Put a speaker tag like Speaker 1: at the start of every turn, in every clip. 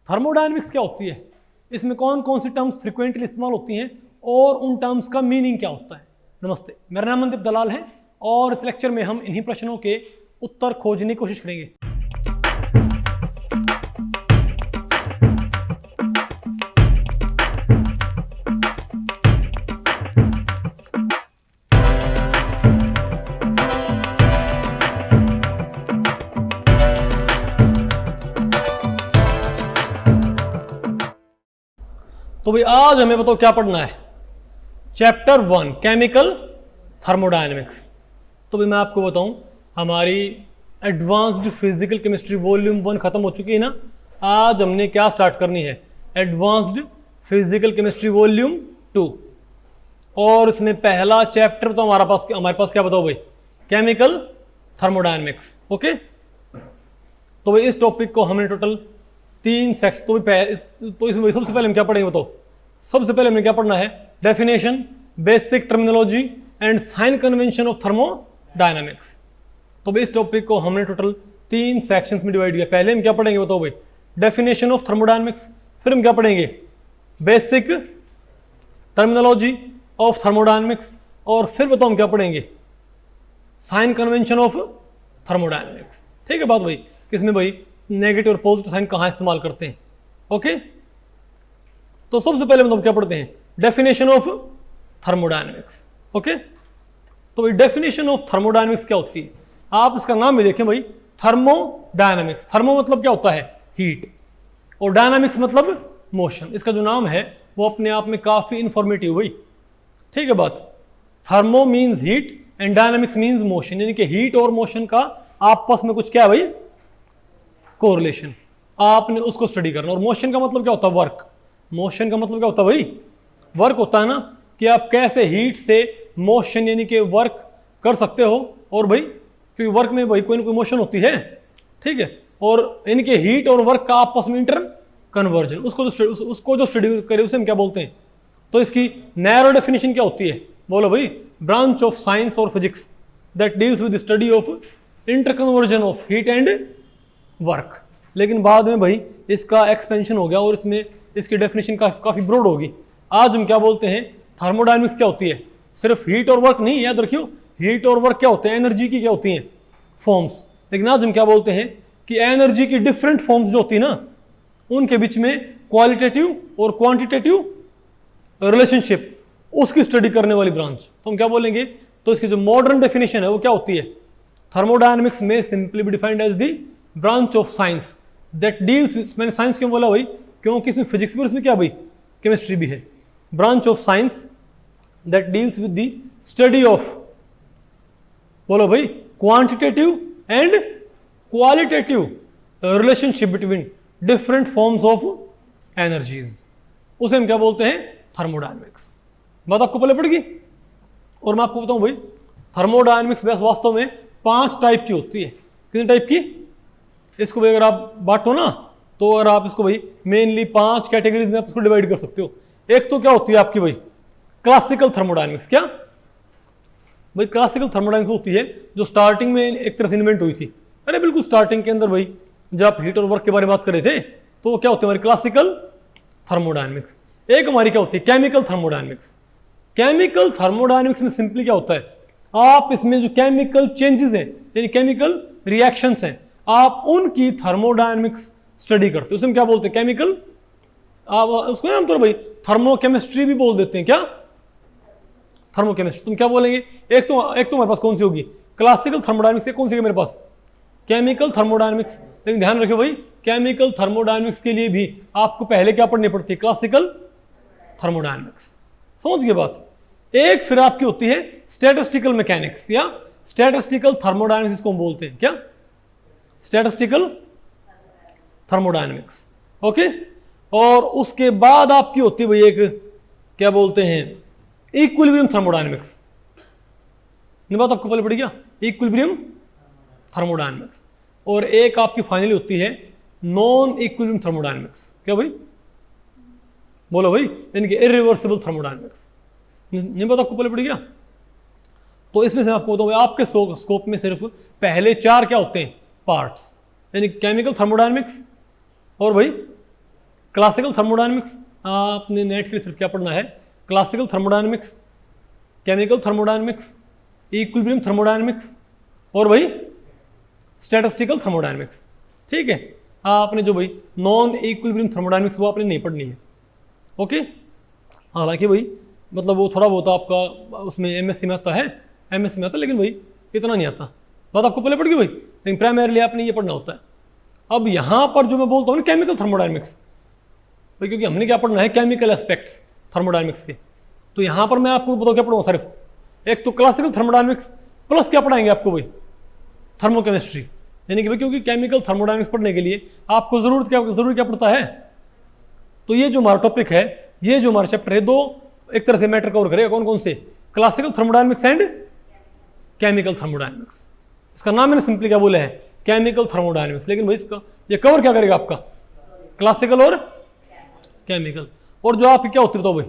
Speaker 1: Thermodynamics क्या होती है, इसमें कौन कौन सी टर्म्स फ्रिक्वेंटली इस्तेमाल होती हैं और उन टर्म्स का मीनिंग क्या होता है। नमस्ते, मेरा नाम मनदीप दलाल है और इस लेक्चर में हम इन्हीं प्रश्नों के उत्तर खोजने की कोशिश करेंगे। तो भाई आज हमें बताओ क्या पढ़ना है। Chapter 1 chemical thermodynamics. तो भाई मैं आपको बताऊं, हमारी एडवांस्ड फिजिकल केमिस्ट्री वॉल्यूम 1 खत्म हो चुकी है ना। आज हमने क्या स्टार्ट करनी है, एडवांस्ड फिजिकल केमिस्ट्री वॉल्यूम 2। और इसमें पहला चैप्टर तो हमारे पास क्या बताओ भाई, केमिकल थर्मोडायनेमिक्स। ओके, तो भाई इस टॉपिक को हमने टोटल 3 सेक्शन तो इसमें सबसे पहले हम क्या पढ़ेंगे बताओ। सबसे पहले हमें क्या पढ़ना है, definition, basic terminology and sign convention of thermodynamics. तो भाई इस टॉपिक को हमने टोटल 3 सेक्शंस में डिवाइड किया। पहले हम क्या पढ़ेंगे बताओ भाई, डेफिनेशन ऑफ थर्मोडायनामिक्स। फिर हम क्या पढ़ेंगे, बेसिक टर्मिनोलॉजी ऑफ थर्मोडायनामिक्स। और फिर बताओ हम क्या पढ़ेंगे, साइन कन्वेंशन ऑफ थर्मोडायनामिक्स। ठीक है बात भाई, किसमें भाई नेगेटिव और पॉजिटिव साइन कहां इस्तेमाल करते हैं। ओके, तो सबसे पहले हम क्या पढ़ते हैं, डेफिनेशन ऑफ थर्मोडायनेमिक्स। ओके, तो भाई डेफिनेशन ऑफ थर्मोडायनेमिक्स क्या होती है, आप इसका नाम भी देखें भाई, थर्मोडायनेमिक्स। थर्मो मतलब क्या होता है, हीट, और डायनामिक्स मतलब मोशन। इसका जो नाम है वो अपने आप में काफी इंफॉर्मेटिव भाई। ठीक है बात, thermo means heat and dynamics means motion, यानी कि हीट और मोशन का आपस में कुछ क्या है भाई, कोरिलेशन। आपने उसको स्टडी करना। और मोशन का मतलब क्या होता है, वर्क। मोशन का मतलब क्या होता है भाई, वर्क होता है ना, कि आप कैसे हीट से मोशन यानी कि वर्क कर सकते हो। और भाई क्योंकि वर्क में भाई कोई ना कोई मोशन होती है। ठीक है, और इनके हीट और वर्क का आपस में इंटर कन्वर्जन, उसको जो स्टडी करे उसे हम क्या बोलते हैं। तो इसकी नैरो डेफिनेशन क्या होती है, बोलो भाई, ब्रांच ऑफ साइंस और physics that deals with study of inter conversion of heat and work. लेकिन बाद में भाई इसका एक्सपेंशन हो गया और इसमें इसकी डेफिनेशन काफी ब्रॉड होगी। आज हम क्या बोलते हैं, थर्मोडायनेमिक्स क्या होती है, सिर्फ हीट और वर्क नहीं, याद रखियो, हीट और वर्क क्या होते हैं, एनर्जी की क्या होती हैं, फॉर्म्स। लेकिन आज हम क्या बोलते हैं कि एनर्जी की डिफरेंट फॉर्म्स जो होती है ना, उनके बीच में क्वालिटेटिव और क्वांटिटेटिव रिलेशनशिप, उसकी स्टडी करने वाली ब्रांच तो हम क्या बोलेंगे। तो इसकी जो मॉडर्न डेफिनेशन है वो क्या होती है, थर्मोडायनेमिक्स में simply be defined as the branch of science that deals, मैंने साइंस क्यों बोला भाई, क्योंकि इसमें फिजिक्स भी और इसमें क्या भाई, केमिस्ट्री भी है। Branch of science that deals with the study of, बोलो भाई, quantitative and qualitative relationship between different forms of energies, उसे हम क्या बोलते हैं, थर्मोडायनेमिक्स। बात आपको पहले पड़ेगी। और मैं आपको बताऊं भाई, थर्मोडायनेमिक्स वास्तव में 5 टाइप की होती है। कितने टाइप की, इसको भाई अगर आप बांटो ना, तो अगर आप इसको भाई मेनली 5 कैटेगरीज में आप इसको डिवाइड कर सकते हो। एक तो क्या होती है आपकी भाई, क्लासिकल थर्मोडायनेमिक्स। क्या भाई, क्लासिकल थर्मोडायनेमिक्स होती है जो स्टार्टिंग में एक तरह से इन्वेंट हुई थी। अरे बिल्कुल स्टार्टिंग के अंदर भाई, जब आप हीट और वर्क के बारे में बात कर रहे थे, तो क्या होती है हमारी क्लासिकल थर्मोडायनेमिक्स। एक हमारी क्या होती है, केमिकल थर्मोडायनेमिक्स। केमिकल थर्मोडायनेमिक्स में सिंपली क्या होता है, आप इसमें जो केमिकल चेंजेस हैं यानी केमिकल रिएक्शंस हैं, आप उनकी थर्मोडायनेमिक्स स्टडी करते हो। उसे हम क्या बोलते हैं, केमिकल, आप उसको आमतौर भाई थर्मोकेमिस्ट्री भी बोल देते हैं। क्या, थर्मोकेमिस्ट्री। तुम क्या बोलेंगे, एक तो हमारे पास कौन सी होगी, क्लासिकल थर्मोडायनेमिक्स। कौन सी है मेरे पास, केमिकल थर्मोडायनेमिक्स। लेकिन ध्यान रखियो भाई, केमिकल थर्मोडायनेमिक्स के लिए भी आपको पहले क्या पढ़नी पड़ती है, क्लासिकल थर्मोडायनेमिक्स। समझ गए बात। एक फिर आपकी होती है स्टैटिस्टिकल मैकेनिक्स या स्टैटिस्टिकल थर्मोडायनेमिक्स, इसको हम बोलते हैं क्या, स्टैटिस्टिकल थर्मोडायनेमिक्स। ओके, और उसके बाद आपकी होती है भाई एक, क्या बोलते हैं, इक्विलिब्रियम थर्मोडायनेमिक्स। ये बात आपको पहले पड़ी क्या, इक्विलिब्रियम थर्मोडायनेमिक्स। और एक आपकी फाइनली होती है नॉन इक्विलिब्रियम थर्मोडायनेमिक्स। क्या भाई, बोलो भाई, यानी कि इरिवर्सिबल थर्मोडायनेमिक्स। ये बात आपको पहले पड़ी क्या। तो इसमें से आपको बताऊं, आपके स्कोप में सिर्फ पहले 4 क्या होते हैं, पार्ट्स, यानी केमिकल थर्मोडायनेमिक्स, और भाई क्लासिकल थर्मोडायनेमिक्स, आपने नेट के लिए सिर्फ क्या पढ़ना है, classical thermodynamics, chemical thermodynamics, equilibrium thermodynamics और भाई स्टैटिस्टिकल थर्मोडायनेमिक्स। ठीक है, आपने जो भाई नॉन इक्विलिब्रियम थर्मोडायनेमिक्स वो आपने नहीं पढ़नी है। ओके, हालांकि भाई मतलब वो थोड़ा बहुत आपका उसमें एमएससी में आता है, एमएससी में आता है, लेकिन भाई इतना नहीं आता। बात आपको पहले पड़ गई भाई, लेकिन प्राइमरीली आपने ये पढ़ना होता है। अब यहाँ पर जो मैं बोलता हूँ ना केमिकल थर्मोडायनेमिक्स, भाई क्योंकि हमने क्या पढ़ना है, केमिकल एस्पेक्ट्स थर्मोडायनेमिक्स के, तो यहाँ पर मैं आपको बताऊँ क्या पढ़ूँगा, सिर्फ एक तो क्लासिकल थर्मोडायनेमिक्स प्लस क्या पढ़ाएंगे आपको भाई, थर्मोकेमिस्ट्री। यानी कि भाई क्योंकि केमिकल थर्मोडायनेमिक्स पढ़ने के लिए आपको जरूरी क्या पड़ता है, तो ये जो हमारा टॉपिक है, ये जो हमारा चैप्टर है, दो एक तरह से मैटर कवर करेगा। कौन कौन से, classical thermodynamics and chemical thermodynamics. इसका नाम मैंने सिंपली क्या बोला है, केमिकल थर्मोडायनेमिक्स, लेकिन भाई इसका ये कवर क्या करेगा आपका, क्लासिकल और केमिकल। और जो आपकी क्या होती है बताओ भाई,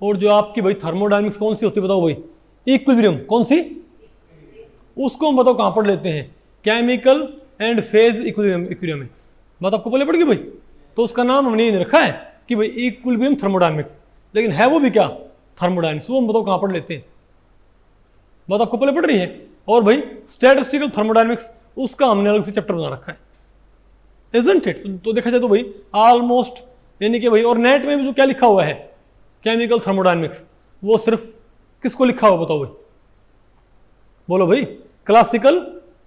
Speaker 1: और जो आपकी भाई थर्मोडायनेमिक्स कौन सी होती है बताओ भाई, इक्विलिब्रियम। कौन सी, उसको हम बताओ कहां पढ़ लेते हैं, केमिकल एंड फेज इक्विलिब्रियम में। बात आपको पहले पड़ गई भाई, तो उसका नाम हमने ये रखा है कि भाई इक्विलिब्रियम थर्मोडायनेमिक्स, लेकिन है वो भी क्या, थर्मोडायनेमिक्स। वो हम बताओ कहां पढ़ लेते हैं, बात आपको पहले पढ़ रही है। और भाई स्टैटिस्टिकल थर्मोडायनेमिक्स, उसका हमने अलग से चैप्टर बना रखा है, इजंट इट। तो देखा जाए तो भाई ऑलमोस्ट, यानी कि भाई और नेट में भी जो क्या लिखा हुआ है केमिकल थर्मोडायनेमिक्स, वो सिर्फ किसको लिखा हुआ बताओ भाई, बोलो भाई, क्लासिकल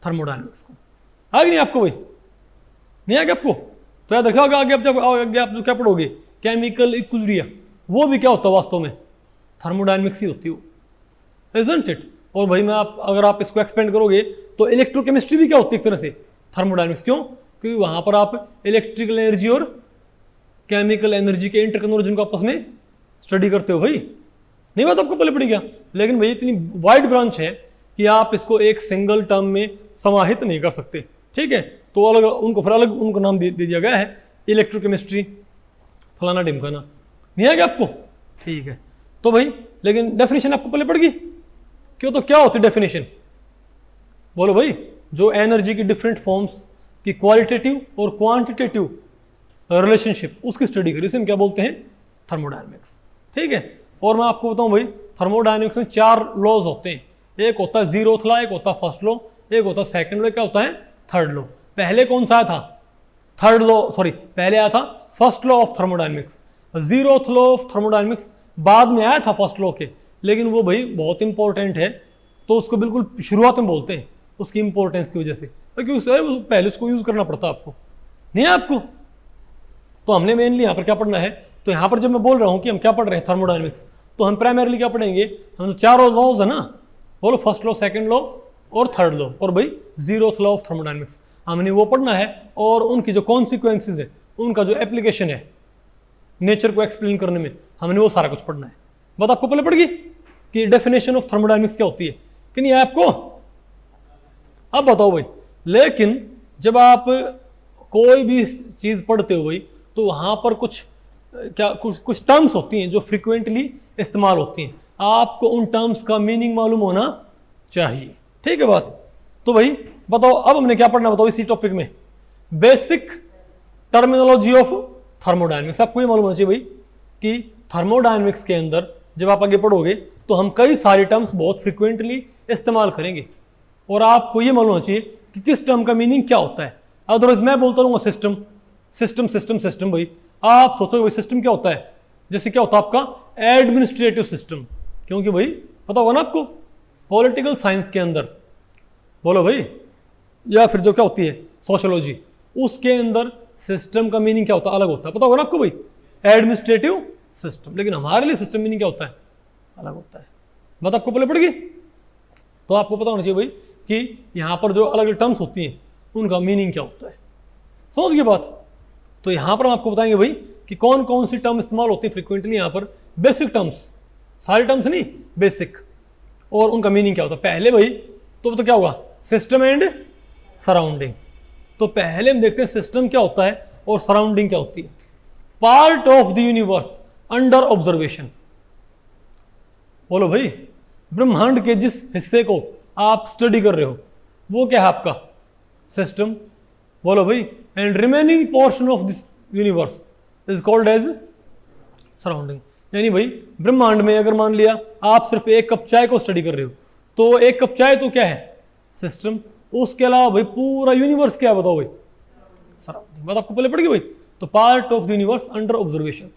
Speaker 1: थर्मोडायनेमिक्स को। आ गई नहीं आपको भाई, नहीं आ गया आपको, तो याद रखिएगा आगे आप जो क्या पढ़ोगे, केमिकल इक्विलिब्रियम, वो भी क्या होता है वास्तव में, थर्मोडायनेमिक्स ही होती है वो, इजंट इट। और भाई मैं अगर आप इसको एक्सपेंड करोगे तो इलेक्ट्रोकेमिस्ट्री भी क्या होती है एक तरह से, थर्मोडायनेमिक्स। क्यों, क्योंकि वहां पर आप इलेक्ट्रिकल एनर्जी और केमिकल एनर्जी के इंटरकन्वर्जन को आपस में स्टडी करते हो भाई। नहीं बात आपको पहले पड़ी क्या, लेकिन भाई इतनी वाइड ब्रांच है कि आप इसको एक सिंगल टर्म में समाहित नहीं कर सकते। ठीक है, तो अलग उनको फिर अलग उनको नाम दे दिया गया है, इलेक्ट्रोकेमिस्ट्री फलाना ढिमकाना। नहीं आ गया आपको, ठीक है। तो भाई लेकिन डेफिनेशन आपको पहले पड़ गई क्यों, तो क्या होती है डेफिनेशन, बोलो भाई, जो एनर्जी की डिफरेंट फॉर्म्स की क्वालिटेटिव और क्वांटिटेटिव रिलेशनशिप, उसकी स्टडी करी, उसे हम क्या बोलते हैं, थर्मोडायनेमिक्स। ठीक है, और मैं आपको बताऊं भाई थर्मोडायनेमिक्स में 4 लॉज होते हैं, एक होता है जीरोथ लॉ, एक होता है फर्स्ट लॉ, एक होता है सेकंड लॉ, क्या होता है थर्ड लॉ। पहले कौन सा आया था, थर्ड लॉ, सॉरी पहले आया था first law of thermodynamics, zeroth law of thermodynamics बाद में आया था फर्स्ट लॉ के, लेकिन वो भाई बहुत इंपॉर्टेंट है, तो उसको बिल्कुल शुरुआत में बोलते हैं उसकी इंपॉर्टेंस की वजह से, क्योंकि उससे पहले उसको यूज करना पड़ता है आपको, नहीं है आपको। तो हमने मेनली यहाँ पर क्या पढ़ना है, तो यहाँ पर जब मैं बोल रहा हूँ कि हम क्या पढ़ रहे हैं थर्मोडायनेमिक्स, तो हम प्राइमरीली क्या पढ़ेंगे, हम 4 लॉज है ना, बोलो फर्स्ट लॉ, सेकंड लॉ और थर्ड लॉ, और भाई जीरोथ लॉ ऑफ थर्मोडायनेमिक्स हमने वो पढ़ना है, और उनकी जो कॉन्सिक्वेंसेज है, उनका जो एप्लीकेशन है नेचर को एक्सप्लेन करने में, हमने वो सारा कुछ पढ़ना है। बात आपको पहले पड़ गई कि डेफिनेशन ऑफ थर्मोडायनेमिक्स क्या होती है कि नहीं है आपको, अब बताओ भाई। लेकिन जब आप कोई भी चीज पढ़ते हो भाई, तो वहां पर कुछ टर्म्स होती हैं जो फ्रिक्वेंटली इस्तेमाल होती हैं, आपको उन टर्म्स का मीनिंग मालूम होना चाहिए। ठीक है बात, तो भाई बताओ अब हमने क्या पढ़ना, बताओ इसी टॉपिक में, बेसिक टर्मिनोलॉजी ऑफ थर्मोडायनेमिक्स। आपको ये मालूम होना चाहिए भाई कि थर्मोडायनेमिक्स के अंदर जब आप आगे पढ़ोगे तो हम कई सारे टर्म्स बहुत फ्रिक्वेंटली इस्तेमाल करेंगे, और आपको ये मालूम होना चाहिए कि किस टर्म का मीनिंग क्या होता है। अदरवाइज मैं बोलता रहूँगा सिस्टम सिस्टम सिस्टम सिस्टम, भाई आप सोचोगे भाई सिस्टम क्या होता है, जैसे क्या होता है आपका एडमिनिस्ट्रेटिव सिस्टम, क्योंकि भाई पता होगा ना आपको पॉलिटिकल साइंस के अंदर, बोलो भाई, या फिर जो क्या होती है सोशियोलॉजी, उसके अंदर सिस्टम का मीनिंग क्या होता है, अलग होता है, पता होगा ना आपको भाई, एडमिनिस्ट्रेटिव सिस्टम। लेकिन हमारे लिए सिस्टम मीनिंग क्या होता है, अलग होता है। बात आपको पहले पड़ेगी, तो आपको पता होना चाहिए भाई कि यहाँ पर जो अलग अलग टर्म्स होती हैं उनका मीनिंग क्या होता है, समझ गए बात। तो यहाँ पर हम आपको बताएंगे भाई कि कौन कौन सी टर्म इस्तेमाल होती है फ्रिक्वेंटली यहाँ पर, बेसिक टर्म्स, सारे टर्म्स नहीं, बेसिक, और उनका मीनिंग क्या होता है। पहले भाई तो क्या होगा, सिस्टम एंड सराउंडिंग। तो पहले हम देखते हैं सिस्टम क्या होता है और सराउंडिंग क्या होती है। Part of the universe under observation, बोलो भाई, ब्रह्मांड के जिस हिस्से को आप स्टडी कर रहे हो वो क्या है आपका, सिस्टम, बोलो भाई। And remaining portion of this universe is called as surrounding. यानी भाई ब्रह्मांड में अगर मान लिया आप सिर्फ एक कप चाय को स्टडी कर रहे हो तो एक कप चाय तो क्या है, सिस्टम। उसके अलावा भाई पूरा यूनिवर्स क्या बताओ भाई, सराउंडिंग। बात आपको पहले पड़ गई भाई। तो part of the universe under observation,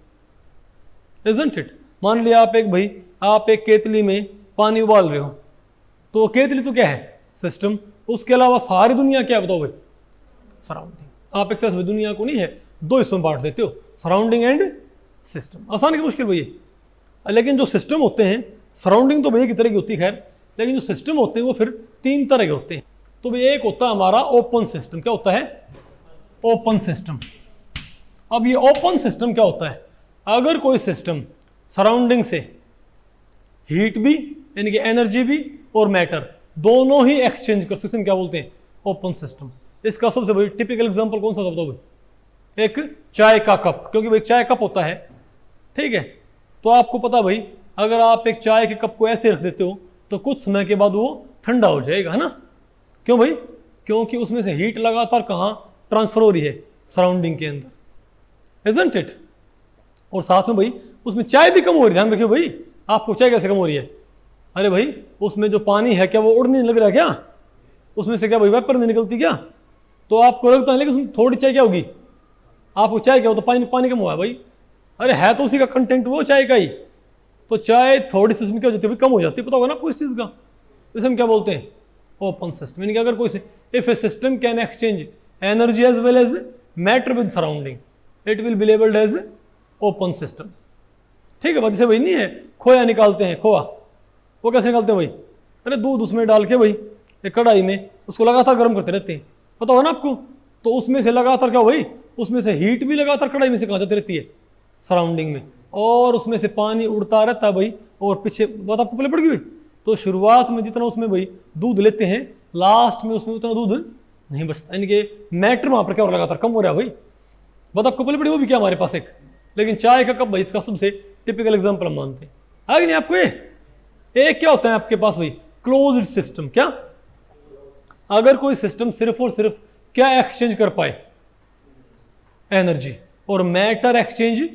Speaker 1: isn't it. मान लिया आप एक केतली में पानी उबाल रहे हो तो केतली तो क्या है, सिस्टम। उसके अलावा सारी दुनिया क्या बताओ भाई, सराउंडिंग। आप एक तरह से दुनिया को नहीं है दो हिस्सों में बांट देते हो, सराउंडिंग एंड सिस्टम। आसान की मुश्किल भाई है। लेकिन जो सिस्टम होते हैं, सराउंडिंग तो भाई एक तरह की होती है खैर, लेकिन जो सिस्टम होते हैं वो फिर तीन तरह के होते हैं। तो भाई एक होता है हमारा ओपन सिस्टम। क्या होता है, ओपन सिस्टम। अब ये ओपन सिस्टम क्या होता है, अगर कोई सिस्टम सराउंडिंग से हीट भी यानी कि एनर्जी भी और मैटर दोनों ही एक्सचेंज कर सकते हैं, क्या बोलते हैं, ओपन सिस्टम। इसका सबसे बड़ी टिपिकल एग्जांपल कौन सा बताओ भाई, एक चाय का कप। क्योंकि भाई चाय कप होता है, ठीक है। तो आपको पता भाई अगर आप एक चाय के कप को ऐसे रख देते हो तो कुछ समय के बाद वो ठंडा हो जाएगा, है ना। क्यों भाई, क्योंकि उसमें से हीट लगातार कहाँ ट्रांसफर हो रही है, सराउंडिंग के अंदर, इजंट इट। और साथ में भाई उसमें चाय भी कम हो रही है। ध्यान रखियो भाई, आपको चाय कैसे कम हो रही है, अरे भाई उसमें जो पानी है क्या वो उड़ने लग रहा है क्या, उसमें से क्या भाई वेपर नहीं निकलती क्या। तो आपको लगता है लेकिन थोड़ी चाय क्या होगी, आपको चाय क्या हो तो पानी कम हुआ है भाई, अरे है तो उसी का कंटेंट वो चाय का ही। तो चाय थोड़ी सी उसमें क्या हो जाती है, कम हो जाती है, पता होगा ना आपको इस चीज़ का। इसे हम क्या बोलते हैं, ओपन सिस्टम। यानी कि अगर कोई if a system can exchange energy as well as matter with surrounding it will be labelled as open system, ठीक है। बात जैसे भाई नहीं है, खोया निकालते हैं, खोआ वो कैसे निकालते हैं भाई, अरे दूध उसमें डाल के भाई एक कढ़ाई में उसको लगातार गर्म करते रहते हैं, पता होगा ना आपको। तो उसमें से लगातार क्या हो भाई, उसमें से हीट भी लगातार कढ़ाई में से कहाँ जाती रहती है, सराउंडिंग में, और उसमें से पानी उड़ता रहता है भाई। और पीछे बात आपको पहले पड़ गई भाई। तो शुरुआत में जितना उसमें भाई दूध लेते हैं, लास्ट में उसमें उतना दूध नहीं बचता, यानी कि मैटर वहाँ पर क्या हो रहा है, लगातार कम हो रहा है भाई। बात आपको पहले पड़ी, वो भी क्या हमारे पास एक, लेकिन चाय का कप भाई इसका सबसे टिपिकल एग्जाम्पल हम मानते हैं। आगे नहीं आपको ये क्या होता है आपके पास भाई, क्लोज्ड सिस्टम। क्या, अगर कोई सिस्टम सिर्फ और सिर्फ क्या एक्सचेंज कर पाए, एनर्जी, और मैटर एक्सचेंज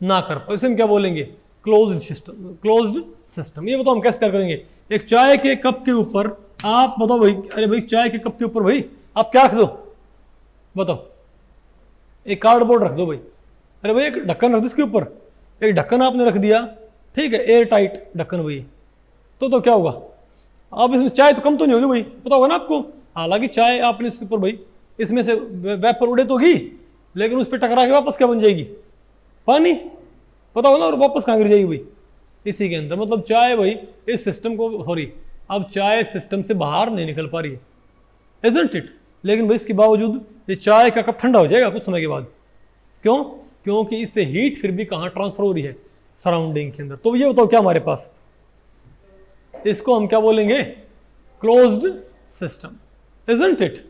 Speaker 1: ना कर पाए, इसे हम क्या बोलेंगे, क्लोज्ड सिस्टम। क्लोज्ड सिस्टम ये बताओ हम कैसे क्या करेंगे। एक चाय के कप के ऊपर आप बताओ भाई, अरे भाई चाय के कप के ऊपर भाई आप क्या रख दो, बताओ, एक कार्डबोर्ड रख दो भाई। अरे भाई एक ढक्कन रख दो इसके ऊपर, एक ढक्कन आपने रख दिया, ठीक है, एयर टाइट ढक्कन भाई। तो क्या होगा, अब इसमें चाय तो कम तो नहीं होगी भाई, पता होगा ना आपको। हालांकि चाय आपने इसके ऊपर भाई इसमें से वेपर उड़े तो ही, लेकिन उस पर टकरा के वापस क्या बन जाएगी, पानी, पता होगा ना। और वापस कहाँ गिर जाएगी भाई, इसी के अंदर। मतलब चाय भाई इस सिस्टम को, सॉरी अब चाय सिस्टम से बाहर नहीं निकल पा रही है, इजंट इट। लेकिन भाई इसके बावजूद ये चाय का कप ठंडा हो जाएगा कुछ समय के बाद। क्यों, क्योंकि इससे हीट फिर भी कहाँ ट्रांसफर हो रही है, सराउंडिंग के अंदर। तो ये बताओ क्या हमारे पास, इसको हम क्या बोलेंगे, क्लोज्ड सिस्टम, इजंट इट।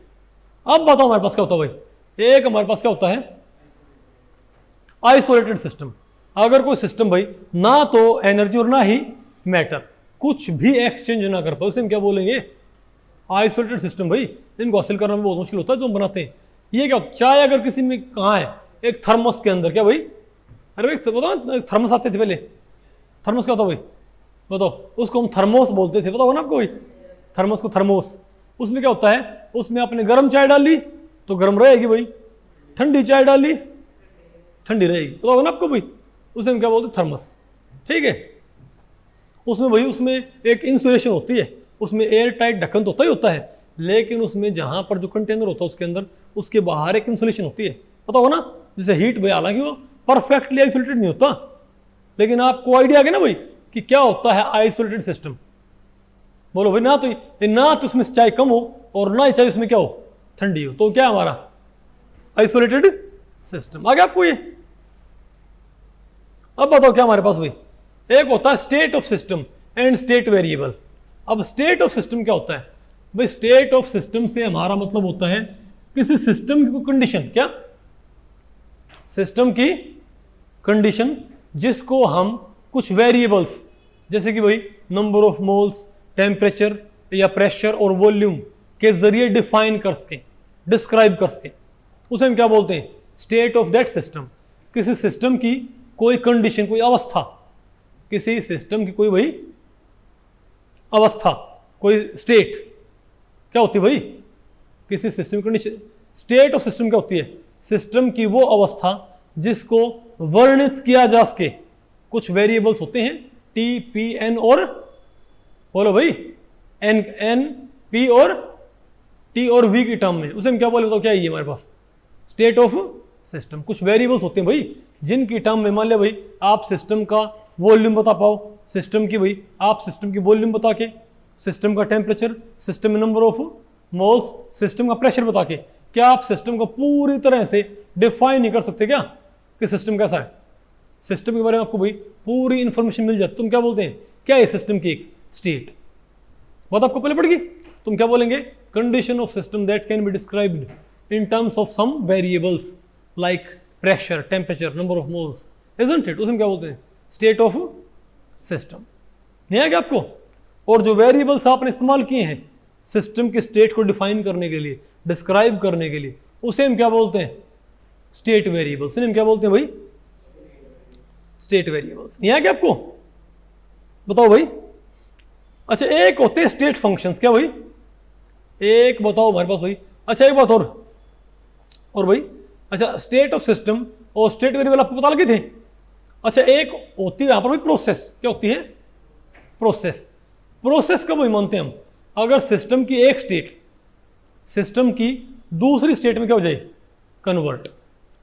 Speaker 1: अब बताओ हमारे पास क्या होता है भाई, एक हमारे पास क्या होता है, आइसोलेटेड सिस्टम। अगर कोई सिस्टम भाई ना तो एनर्जी और ना ही मैटर, कुछ भी एक्सचेंज ना कर पाए, उसे हम क्या बोलेंगे, आइसोलेटेड सिस्टम। भाई इनको हासिल करना में बहुत मुश्किल होता है जो हम बनाते हैं। ये क्या, चाय अगर किसी में कहाँ है, एक थर्मस के अंदर, क्या भाई, अरे भाई बताओ थर्मस आते थे पहले, थर्मस क्या होता भाई बताओ, उसको हम थर्मोस बोलते थे, पता होगा ना आपको भाई, थर्मस को थर्मोस। उसमें क्या होता है, उसमें आपने गर्म चाय डाली तो गर्म रहेगी भाई, ठंडी चाय डाली ठंडी रहेगी, पता होगा ना आपको भाई। उसे हम क्या बोलते हैं, थर्मस, ठीक है। उसमें भाई उसमें एक इंसुलेशन होती है, उसमें एयर टाइट ढक्कन तो होता ही होता है, लेकिन उसमें जहां पर जो कंटेनर होता है उसके अंदर, उसके बाहर एक इंसुलेशन होती है, पता होगा ना। जैसे हीट भाई, हालांकि वो परफेक्टली आइसोलेटेड नहीं होता, लेकिन आपको आइडिया आ गया ना भाई कि क्या होता है आइसोलेटेड सिस्टम। बोलो भाई, ना तो उसमें चाय कम हो और ना ही चाय उसमें क्या हो, ठंडी हो, तो क्या हमारा आइसोलेटेड सिस्टम। आ गया आपको ये। अब बताओ क्या हमारे पास भाई, एक होता है state of system and state variable. अब स्टेट ऑफ सिस्टम क्या होता है भाई, स्टेट ऑफ सिस्टम से हमारा मतलब होता है किसी सिस्टम की कंडीशन, क्या, सिस्टम की कंडीशन, जिसको हम कुछ वेरिएबल्स जैसे कि भाई नंबर ऑफ मोल्स, टेम्परेचर या प्रेशर और वॉल्यूम के जरिए डिफाइन कर सके, डिस्क्राइब कर सके, उसे हम क्या बोलते हैं, स्टेट ऑफ दैट सिस्टम। किसी सिस्टम की कोई कंडीशन, कोई अवस्था, किसी सिस्टम की कोई भाई अवस्था, कोई स्टेट क्या होती है भाई, किसी सिस्टम की कंडीशन, स्टेट ऑफ सिस्टम क्या होती है, सिस्टम की वो अवस्था जिसको वर्णित किया जा सके। कुछ वेरिएबल्स होते हैं टी, पी, एन और बोलो भाई एन, एन, पी और टी और वी की टर्म में, उसे हम क्या बोले बताओ, क्या है ये हमारे पास स्टेट ऑफ सिस्टम। कुछ वेरिएबल्स होते हैं भाई जिनकी टर्म में, मान लिया भाई आप सिस्टम का वॉल्यूम बता पाओ, सिस्टम की भाई आप सिस्टम की वॉल्यूम बता के, सिस्टम का टेम्परेचर, सिस्टम में नंबर ऑफ मोल्स, सिस्टम का प्रेशर बता के, क्या आप सिस्टम को पूरी तरह से डिफाइन नहीं कर सकते क्या कि सिस्टम कैसा है। सिस्टम के बारे में आपको भाई पूरी इंफॉर्मेशन मिल जाती, तुम क्या बोलते हैं, क्या है सिस्टम की एक स्टेट, बात आपको पहले पड़ेगी। तुम क्या बोलेंगे, condition of system that can be described in terms of some variables like pressure, temperature, number of moles, isn't it, उसमें क्या बोलते हैं स्टेट ऑफ सिस्टम। नहीं है क्या आपको। और जो वेरिएबल्स आपने इस्तेमाल किए हैं सिस्टम की स्टेट को डिफाइन करने के लिए, डिस्क्राइब करने के लिए, उसे हम क्या बोलते हैं स्टेट वेरिएबल्स। हम क्या बोलते हैं भाई स्टेट वेरिएबल्स। नहीं है क्या आपको, बताओ भाई। अच्छा एक होते हैं स्टेट फंक्शंस, क्या भाई, एक बताओ हमारे पास भाई। अच्छा एक बात और भाई, अच्छा स्टेट ऑफ सिस्टम और स्टेट वेरिएबल आपको पता लगे थे। अच्छा एक होती है यहां पर भाई प्रोसेस, क्या होती है प्रोसेस। प्रोसेस कब वही मानते हैं हम, अगर सिस्टम की एक स्टेट सिस्टम की दूसरी स्टेट में क्या हो जाए कन्वर्ट।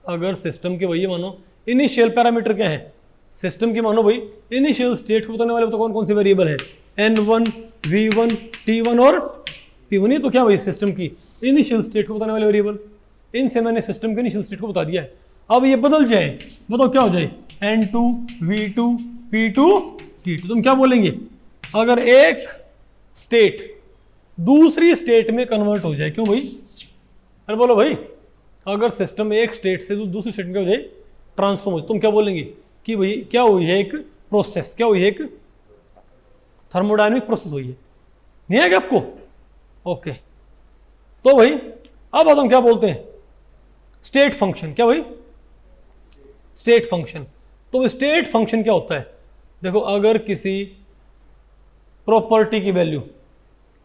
Speaker 1: अगर सिस्टम के वही मानो इनिशियल पैरामीटर क्या है सिस्टम की, मानो भाई इनिशियल स्टेट को बताने वाले तो कौन कौन से वेरिएबल है, N1, V1, T1 और P1, ये तो क्या भाई सिस्टम की इनिशियल स्टेट को बताने वाले वेरिएबल। इनसे मैंने सिस्टम के इनिशियल स्टेट को बता दिया है। अब ये बदल जाए, बताओ क्या हो जाए, N2, V2, P2, T2। तुम क्या बोलेंगे, अगर एक स्टेट दूसरी स्टेट में कन्वर्ट हो जाए, क्यों भाई, अरे बोलो भाई, अगर सिस्टम एक स्टेट से दूसरी स्टेट में क्या हो जाए ट्रांसफॉर्म हो, तुम क्या बोलेंगे कि भाई क्या हुई है एक प्रोसेस, क्या हुई है एक थर्मोडायनेमिक प्रोसेस हुई है। नहीं है क्या आपको, ओके। तो भाई अब हम क्या बोलते हैं स्टेट फंक्शन, क्या भाई स्टेट फंक्शन। तो स्टेट फंक्शन क्या होता है, देखो अगर किसी प्रॉपर्टी की वैल्यू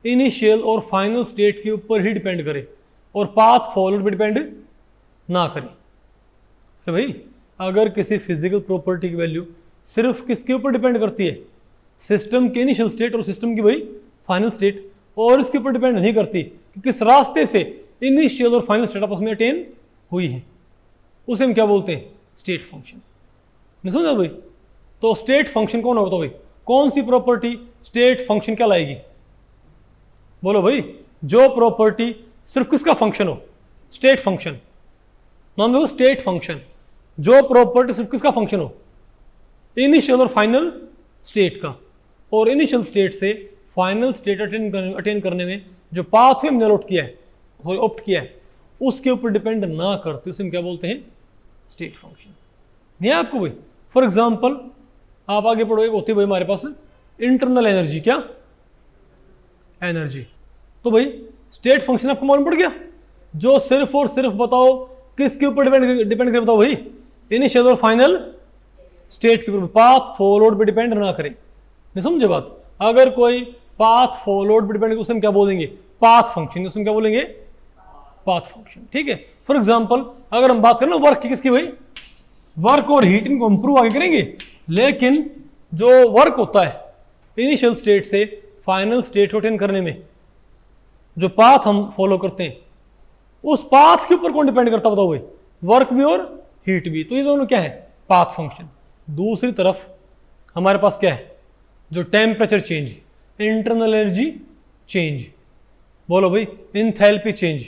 Speaker 1: इनिशियल और फाइनल स्टेट के ऊपर ही डिपेंड करे और पाथ फॉलोड पे डिपेंड ना करे। तो भाई अगर किसी फिजिकल प्रॉपर्टी की वैल्यू सिर्फ किसके ऊपर डिपेंड करती है, सिस्टम के इनिशियल स्टेट और सिस्टम की भाई फाइनल स्टेट, और इसके ऊपर डिपेंड नहीं करती कि किस रास्ते से इनिशियल और फाइनल स्टेट आपस में अटेन हुई है, उसे हम क्या बोलते हैं स्टेट फंक्शन। नहीं समझा भाई। तो स्टेट फंक्शन कौन होता भाई, कौन सी प्रॉपर्टी स्टेट फंक्शन क्या लाएगी, बोलो भाई। जो प्रॉपर्टी सिर्फ किसका फंक्शन हो, स्टेट फंक्शन, नाम दो स्टेट फंक्शन। जो प्रॉपर्टी सिर्फ किसका फंक्शन हो, इनिशियल और फाइनल स्टेट का, और इनिशियल स्टेट से फाइनल स्टेट अटेन करने में जो पाथवे हमने ऑप्ट किया है उसके ऊपर डिपेंड ना करते, उसे हम क्या बोलते हैं स्टेट फंक्शन। नहीं है आपको भाई। फॉर एग्जांपल आप आगे पढ़ो, एक होती है भाई हमारे पास इंटरनल एनर्जी, क्या एनर्जी। तो भाई स्टेट फंक्शन आपको मालूम पड़ गया, जो सिर्फ और सिर्फ बताओ किसके ऊपर डिपेंड करे, बताओ भाई इनिशियल और फाइनल स्टेट के ऊपर, पाथ फॉलोड पे डिपेंड ना करें। नहीं समझे बात। अगर कोई पाथ फॉलोड पे डिपेंड, उसे हम क्या बोलेंगे पाथ फंक्शन, उसे हम क्या बोलेंगे पाथ फंक्शन। ठीक है। फॉर एग्जांपल अगर हम बात करें ना वर्क की, किसकी भाई, वर्क और हीट, इनको इंप्रूव आगे करेंगे, लेकिन जो वर्क होता है इनिशियल स्टेट से फाइनल स्टेट को अटेन करने में जो पाथ हम फॉलो करते हैं, उस पाथ के ऊपर कौन डिपेंड करता बताओ भाई, वर्क भी और हीट भी। तो ये दोनों क्या है पाथ फंक्शन। दूसरी तरफ हमारे पास क्या है, जो temperature change, internal energy change, बोलो भाई इंथैल्पी चेंज,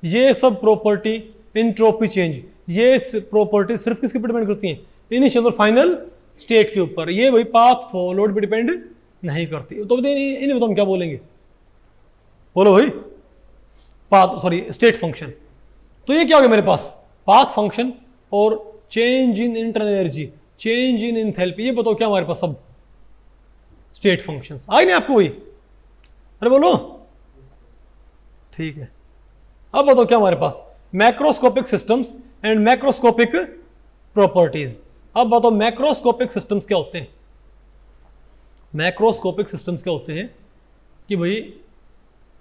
Speaker 1: ये सब प्रॉपर्टी, इंट्रोपी चेंज, ये प्रॉपर्टी सिर्फ किसके ऊपर डिपेंड करती हैं, इनिशियल और फाइनल स्टेट के ऊपर। ये भाई पाथ फॉलोड पे डिपेंड नहीं करती। तो इन्हें बताओ हम क्या बोलेंगे, बोलो भाई पाथ, सॉरी स्टेट फंक्शन। तो ये क्या हो गया मेरे पास पाथ फंक्शन और change in internal energy, change in enthalpy, ये बताओ क्या हमारे पास सब स्टेट फंक्शंस आए नहीं आपको वही, अरे बोलो ठीक है। अब बताओ क्या हमारे पास macroscopic systems and macroscopic properties. अब बताओ मैक्रोस्कोपिक सिस्टम्स क्या होते हैं। मैक्रोस्कोपिक सिस्टम्स क्या होते हैं कि भाई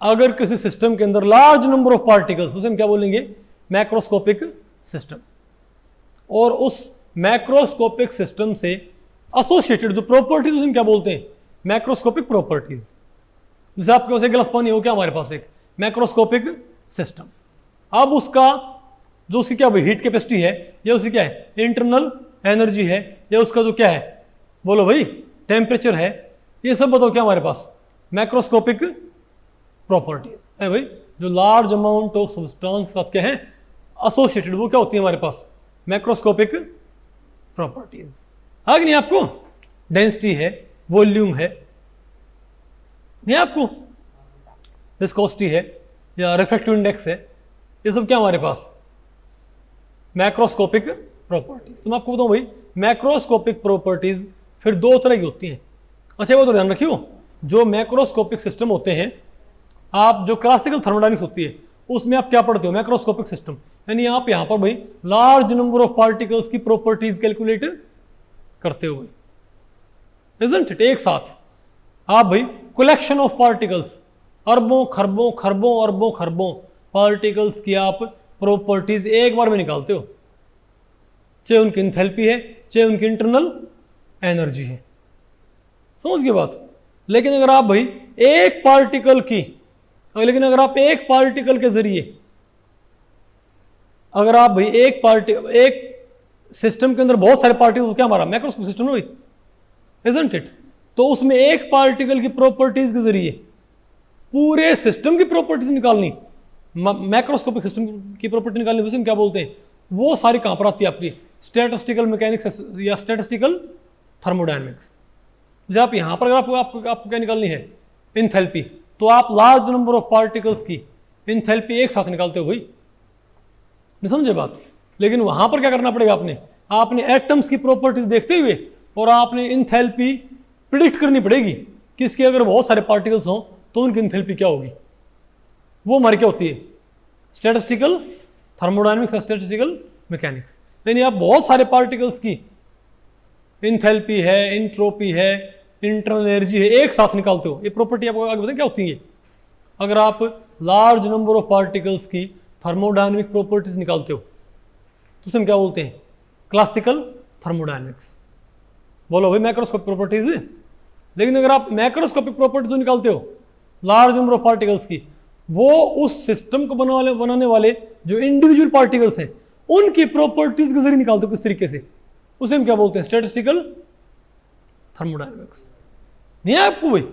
Speaker 1: अगर किसी सिस्टम के अंदर लार्ज नंबर ऑफ पार्टिकल्स, उसे हम क्या बोलेंगे, मैक्रोस्कोपिक सिस्टम। और उस मैक्रोस्कोपिक सिस्टम से एसोसिएटेड जो प्रॉपर्टीज उसे हम क्या बोलते हैं, मैक्रोस्कोपिक प्रॉपर्टीज। जैसे आपके पास एक गिलास पानी हो, क्या हमारे पास एक मैक्रोस्कोपिक सिस्टम। अब उसका जो उसकी क्या हीट कैपेसिटी है, या उसकी क्या है इंटरनल एनर्जी है, या उसका जो क्या है बोलो भाई टेम्परेचर है, ये सब बताओ क्या हमारे पास मैक्रोस्कोपिक प्रॉपर्टीज है भाई। जो लार्ज अमाउंट ऑफ सब्सटेंस साथ क्या है एसोसिएटेड, वो क्या होती है हमारे पास मैक्रोस्कोपिक प्रॉपर्टीज। आगे नहीं आपको डेंसिटी है, वॉल्यूम है, नहीं आपको विस्कोसिटी है या रिफ्रैक्टिव इंडेक्स है, ये सब क्या हमारे पास मैक्रोस्कोपिक प्रॉपर्टीज। तो मैं आपको बताऊं भाई मैक्रोस्कोपिक प्रॉपर्टीज फिर दो तरह की होती हैं। अच्छा वो तो ध्यान रखियो, जो मैक्रोस्कोपिक सिस्टम होते हैं, आप जो क्लासिकल थर्मोडायनामिक्स होती है उसमें आप क्या पढ़ते हो मैक्रोस्कोपिक सिस्टम, यानी आप यहां पर भाई लार्ज नंबर ऑफ पार्टिकल्स की प्रॉपर्टीज कैलकुलेट करते हो भाई, इजंट इट। एक साथ आप भाई कलेक्शन ऑफ पार्टिकल्स, अरबों खरबों खरबों अरबों खरबों पार्टिकल्स की आप प्रॉपर्टीज एक बार में निकालते हो, चाहे उनकी इंथैल्पी है, चाहे उनकी इंटरनल एनर्जी है। समझ गए बात। लेकिन अगर आप भाई एक पार्टिकल की, लेकिन अगर आप एक पार्टिकल के जरिए, अगर आप भाई एक सिस्टम के अंदर बहुत सारे पार्टिकल, क्या हमारा मैक्रोस्कोपिक सिस्टम है भाई, इजंट इट। तो उसमें एक पार्टिकल की प्रॉपर्टीज के जरिए पूरे सिस्टम की प्रॉपर्टीज निकालनी, मैक्रोस्कोपिक सिस्टम की प्रॉपर्टी निकालनी, उसे हम क्या बोलते हैं, वो सारी कहां पर आती है आपकी स्टैटिस्टिकल मैकेनिक्स या स्टैटिस्टिकल थर्मोडायनेमिक्स। जब आप यहां पर अगर आपको क्या निकालनी है इंथैल्पी, तो आप लार्ज नंबर ऑफ पार्टिकल्स की इंथैल्पी एक साथ निकालते हो भाई, नहीं समझे बात। लेकिन वहां पर क्या करना पड़ेगा, आपने एटम्स की प्रॉपर्टीज देखते हुए और आपने इंथैल्पी प्रिडिक्ट करनी पड़ेगी कि इसके अगर बहुत सारे पार्टिकल्स हों तो उनकी इंथैल्पी क्या होगी। वो हमारी क्या होती है स्टैटिस्टिकल थर्मोडायनेमिक्स या स्टैटिस्टिकल मैकेनिक्स। यानी आप बहुत सारे पार्टिकल्स की इंथैल्पी है, इंट्रोपी है, इंटरनल एनर्जी है, एक साथ निकालते हो। ये प्रॉपर्टी आपको आगे बताएं क्या होती है। अगर आप लार्ज नंबर ऑफ पार्टिकल्स की थर्मोडायनेमिक प्रॉपर्टीज निकालते हो तो उसे हम क्या बोलते हैं क्लासिकल थर्मोडायनेमिक्स। बोलो भाई मैक्रोस्कोपिक प्रॉपर्टीज। लेकिन अगर आप मैक्रोस्कोपिक प्रॉपर्टीज निकालते हो लार्ज नंबर ऑफ पार्टिकल्स की, वो उस सिस्टम को बनाने वाले जो इंडिविजुअल पार्टिकल्स हैं उनकी प्रॉपर्टीज के जरिए निकालते हो किस तरीके से, उसे हम क्या बोलते हैं स्टैटिस्टिकल थर्मोडायनेमिक्स। नहीं है आपको भाई,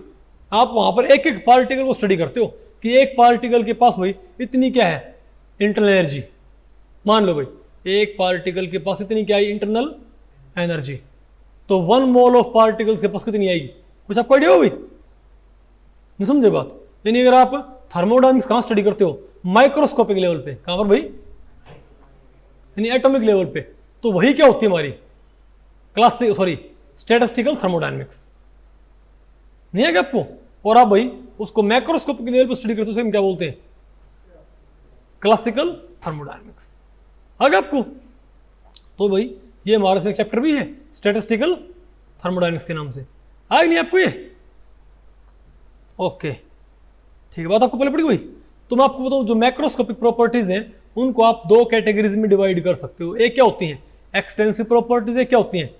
Speaker 1: आप वहां पर एक एक पार्टिकल को स्टडी करते हो कि एक पार्टिकल के पास भाई इतनी क्या है इंटरनल एनर्जी। मान लो भाई एक पार्टिकल के पास इतनी क्या है इंटरनल एनर्जी, तो 1 मोल ऑफ पार्टिकल्स के पास कितनी आएगी, कुछ आपको आइडिया हो भाई, नहीं समझे बात। यानी अगर आप थर्मोडायनेमिक्स कहां स्टडी करते हो माइक्रोस्कोपिक लेवल पे, कहां पर भाई यानी एटॉमिक लेवल पे, तो वही क्या होती है हमारी स्टैटिस्टिकल थर्मोडायनेमिक्स। नहीं है क्या आपको। और आप भाई उसको मैक्रोस्कोपिक लेवल पर स्टडी करते हो उसे हम क्या बोलते हैं क्लासिकल थर्मोडायनेमिक्स। आगे आपको तो भाई ये हमारा इसमें चैप्टर भी है स्टैटिस्टिकल थर्मोडायनेमिक्स के नाम से। आगे नहीं आपको ये ओके ठीक है, बात आपको पहले पड़ी भाई। तो मैं आपको बताऊं जो मैक्रोस्कोपिक प्रॉपर्टीज हैं उनको आप दो कैटेगरीज में डिवाइड कर सकते हो। एक क्या होती हैं एक्सटेंसिव प्रॉपर्टीज, एक क्या होती हैं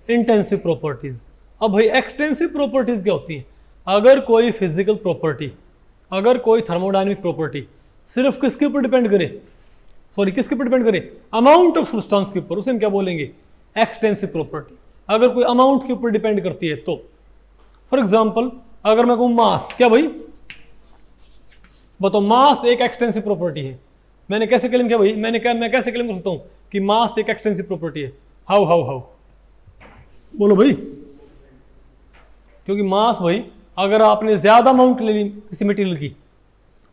Speaker 1: इंटेंसिव प्रॉपर्टीज। अब भाई एक्सटेंसिव प्रॉपर्टीज क्या होती हैं, अगर कोई फिजिकल प्रॉपर्टी, अगर कोई थर्मोडायनेमिक प्रॉपर्टी सिर्फ किसके ऊपर डिपेंड करे, किसके ऊपर डिपेंड करे अमाउंट ऑफ सब्सटेंस के ऊपर, उसे हम क्या बोलेंगे एक्सटेंसिव प्रॉपर्टी। अगर कोई अमाउंट के ऊपर डिपेंड करती है तो फॉर एग्जांपल अगर मैं कहूं मास, क्या भाई बताओ मास एक एक्सटेंसिव प्रॉपर्टी है। मैंने कैसे क्लेम किया भाई, मैं कैसे क्लेम कर सकता हूं कि मास एक एक्सटेंसिव प्रॉपर्टी है। हाउ बोलो भाई, क्योंकि मास भाई अगर आपने ज्यादा अमाउंट ले ली किसी मटेरियल की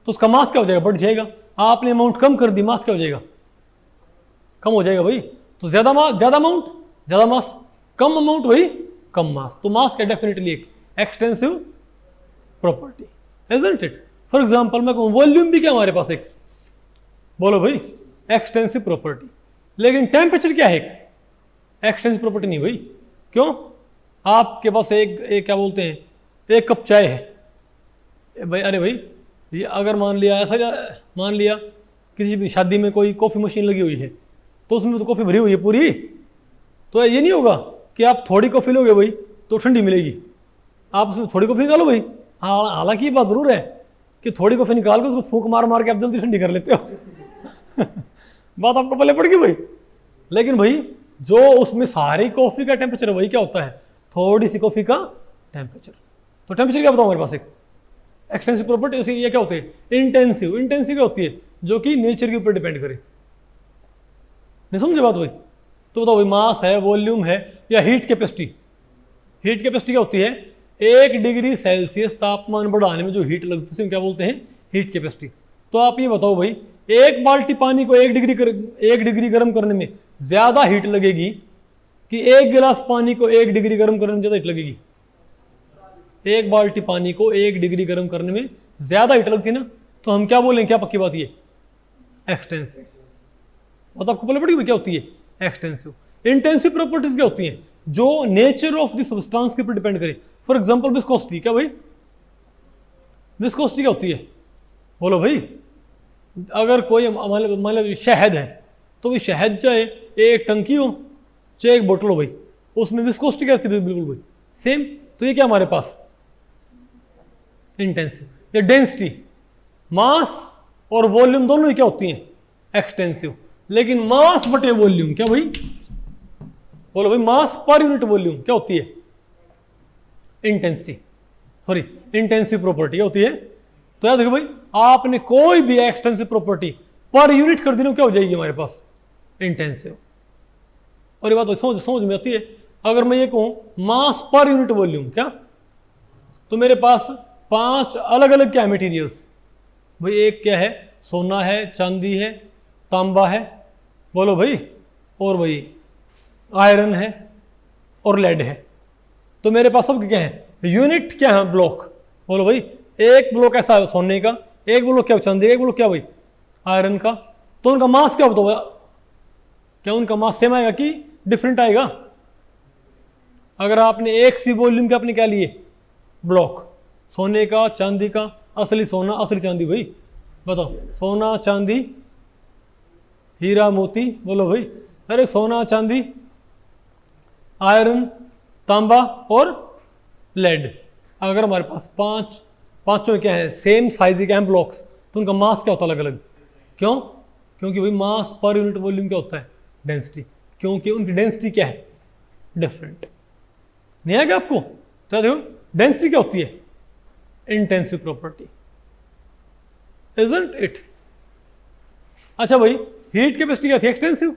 Speaker 1: तो उसका मास क्या हो जाएगा बढ़ जाएगा, आपने अमाउंट कम कर दी मास क्या हो जाएगा कम हो जाएगा भाई। तो ज्यादा अमाउंट ज्यादा मास, कम अमाउंट भाई कम मास। तो मास क्या डेफिनेटली एक extensive property, isn't it. For example मैं कहूं वॉल्यूम भी क्या हमारे पास एक, बोलो भाई एक्सटेंसिव प्रॉपर्टी। लेकिन टेम्परेचर क्या है एक्सटेंसिव प्रॉपर्टी नहीं भाई। क्यों? आपके पास एक क्या बोलते हैं, एक कप चाय है भाई, अरे भाई ये अगर मान लिया ऐसा, मान लिया किसी भी शादी में कोई कॉफ़ी मशीन लगी हुई है तो उसमें तो कॉफ़ी भरी हुई है पूरी, तो ये नहीं होगा कि आप थोड़ी कॉफ़ी लोगे भाई तो ठंडी मिलेगी, आप उसमें थोड़ी कॉफ़ी निकालो भाई। हाँ, हालांकि ये बात ज़रूर है कि थोड़ी कॉफ़ी निकाल के उसको फूंक मार मार के आप जल्दी ठंडी कर लेते हो बात आपको पहले पड़ गई भाई। लेकिन भाई जो उसमें सारी कॉफ़ी का टेम्परेचर है वही क्या होता है, थोड़ी सी कॉफ़ी का टेम्परेचर। तो टेम्परेचर क्या बताऊँ मेरे पास, एक एक्सटेंसिव प्रॉपर्टी ये क्या होती है, इंटेंसिव। इंटेंसिव क्या होती है, जो कि नेचर के ऊपर डिपेंड करे। नहीं समझे बात भाई? तो बताओ भाई, मास है, वॉल्यूम है, या हीट कैपेसिटी। हीट कैपेसिटी क्या होती है, 1 डिग्री सेल्सियस तापमान बढ़ाने में जो हीट लगती है क्या बोलते हैं, हीट कैपेसिटी। तो आप ये बताओ भाई, एक बाल्टी पानी को 1 डिग्री गर्म करने में ज्यादा हीट लगेगी कि 1 गिलास पानी को 1 डिग्री गर्म करने में ज्यादा हीट लगेगी? एक बाल्टी पानी को 1 डिग्री गर्म करने में ज्यादा हीट लगती है ना, तो हम क्या बोलेंगे, क्या पक्की बात ये, एक्सटेंसिव। मतलब आपको पहले पड़ी क्या होती है, एक्सटेंसिव। इंटेंसिव प्रॉपर्टीज क्या होती हैं, जो नेचर ऑफ द सब्सटेंस के ऊपर डिपेंड करे। फॉर एग्जांपल विस्कोसिटी, क्या भाई विस्कोसिटी क्या होती है, बोलो भाई। अगर कोई मान शहद है तो भाई शहद चाहे एक टंकी हो चाहे एक बोतल हो भाई, उसमें विस्कोसिटी क्या रहती है, बिल्कुल भाई सेम। तो ये क्या हमारे पास इंटेंसिव। या डेंसिटी, मास और वॉल्यूम दोनों ही क्या होती हैं, एक्सटेंसिव। लेकिन मास बटे वॉल्यूम क्या भाई, बोलो भाई, मास पर यूनिट वॉल्यूम क्या होती है, इंटेंसिटी, सॉरी इंटेंसिव प्रॉपर्टी क्या होती है। तो याद रखो भाई, आपने कोई भी एक्सटेंसिव प्रॉपर्टी पर यूनिट कर देना क्या हो जाएगी हमारे पास, इंटेंसिव। और ये बात समझ में आती है। अगर मैं ये कहूं मास पर यूनिट वॉल्यूम क्या, तो मेरे पास 5 अलग अलग क्या मटेरियल्स भाई, एक क्या है, सोना है, चांदी है, तांबा है, बोलो भाई, और भाई आयरन है और लेड है। तो मेरे पास सब क्या है, यूनिट क्या है, ब्लॉक। बोलो भाई, एक ब्लॉक ऐसा है सोने का, एक ब्लॉक क्या चांदी का, एक ब्लॉक क्या भाई आयरन का। तो उनका मास क्या बताओ, क्या उनका मास सेम आएगा कि डिफरेंट आएगा? अगर आपने एक सी वॉल्यूम के आपने क्या लिए, ब्लॉक, सोने का, चांदी का, असली सोना असली चांदी भाई, बताओ सोना चांदी हीरा मोती, बोलो भाई, अरे सोना चांदी आयरन तांबा और लेड। अगर हमारे पास पांचों क्या है, सेम साइज के हैं ब्लॉक्स, तो उनका मास क्या होता है अलग अलग। क्यों? क्योंकि भाई मास पर यूनिट वॉल्यूम क्या होता है, डेंसिटी, क्योंकि उनकी डेंसिटी क्या है, डिफरेंट। नहीं आएगा आपको? तो देखो डेंसिटी क्या होती है, इंटेंसिव प्रॉपर्टी, इजंट इट। अच्छा भाई, हीट कैपेसिटी क्या थी, एक्सटेंसिव।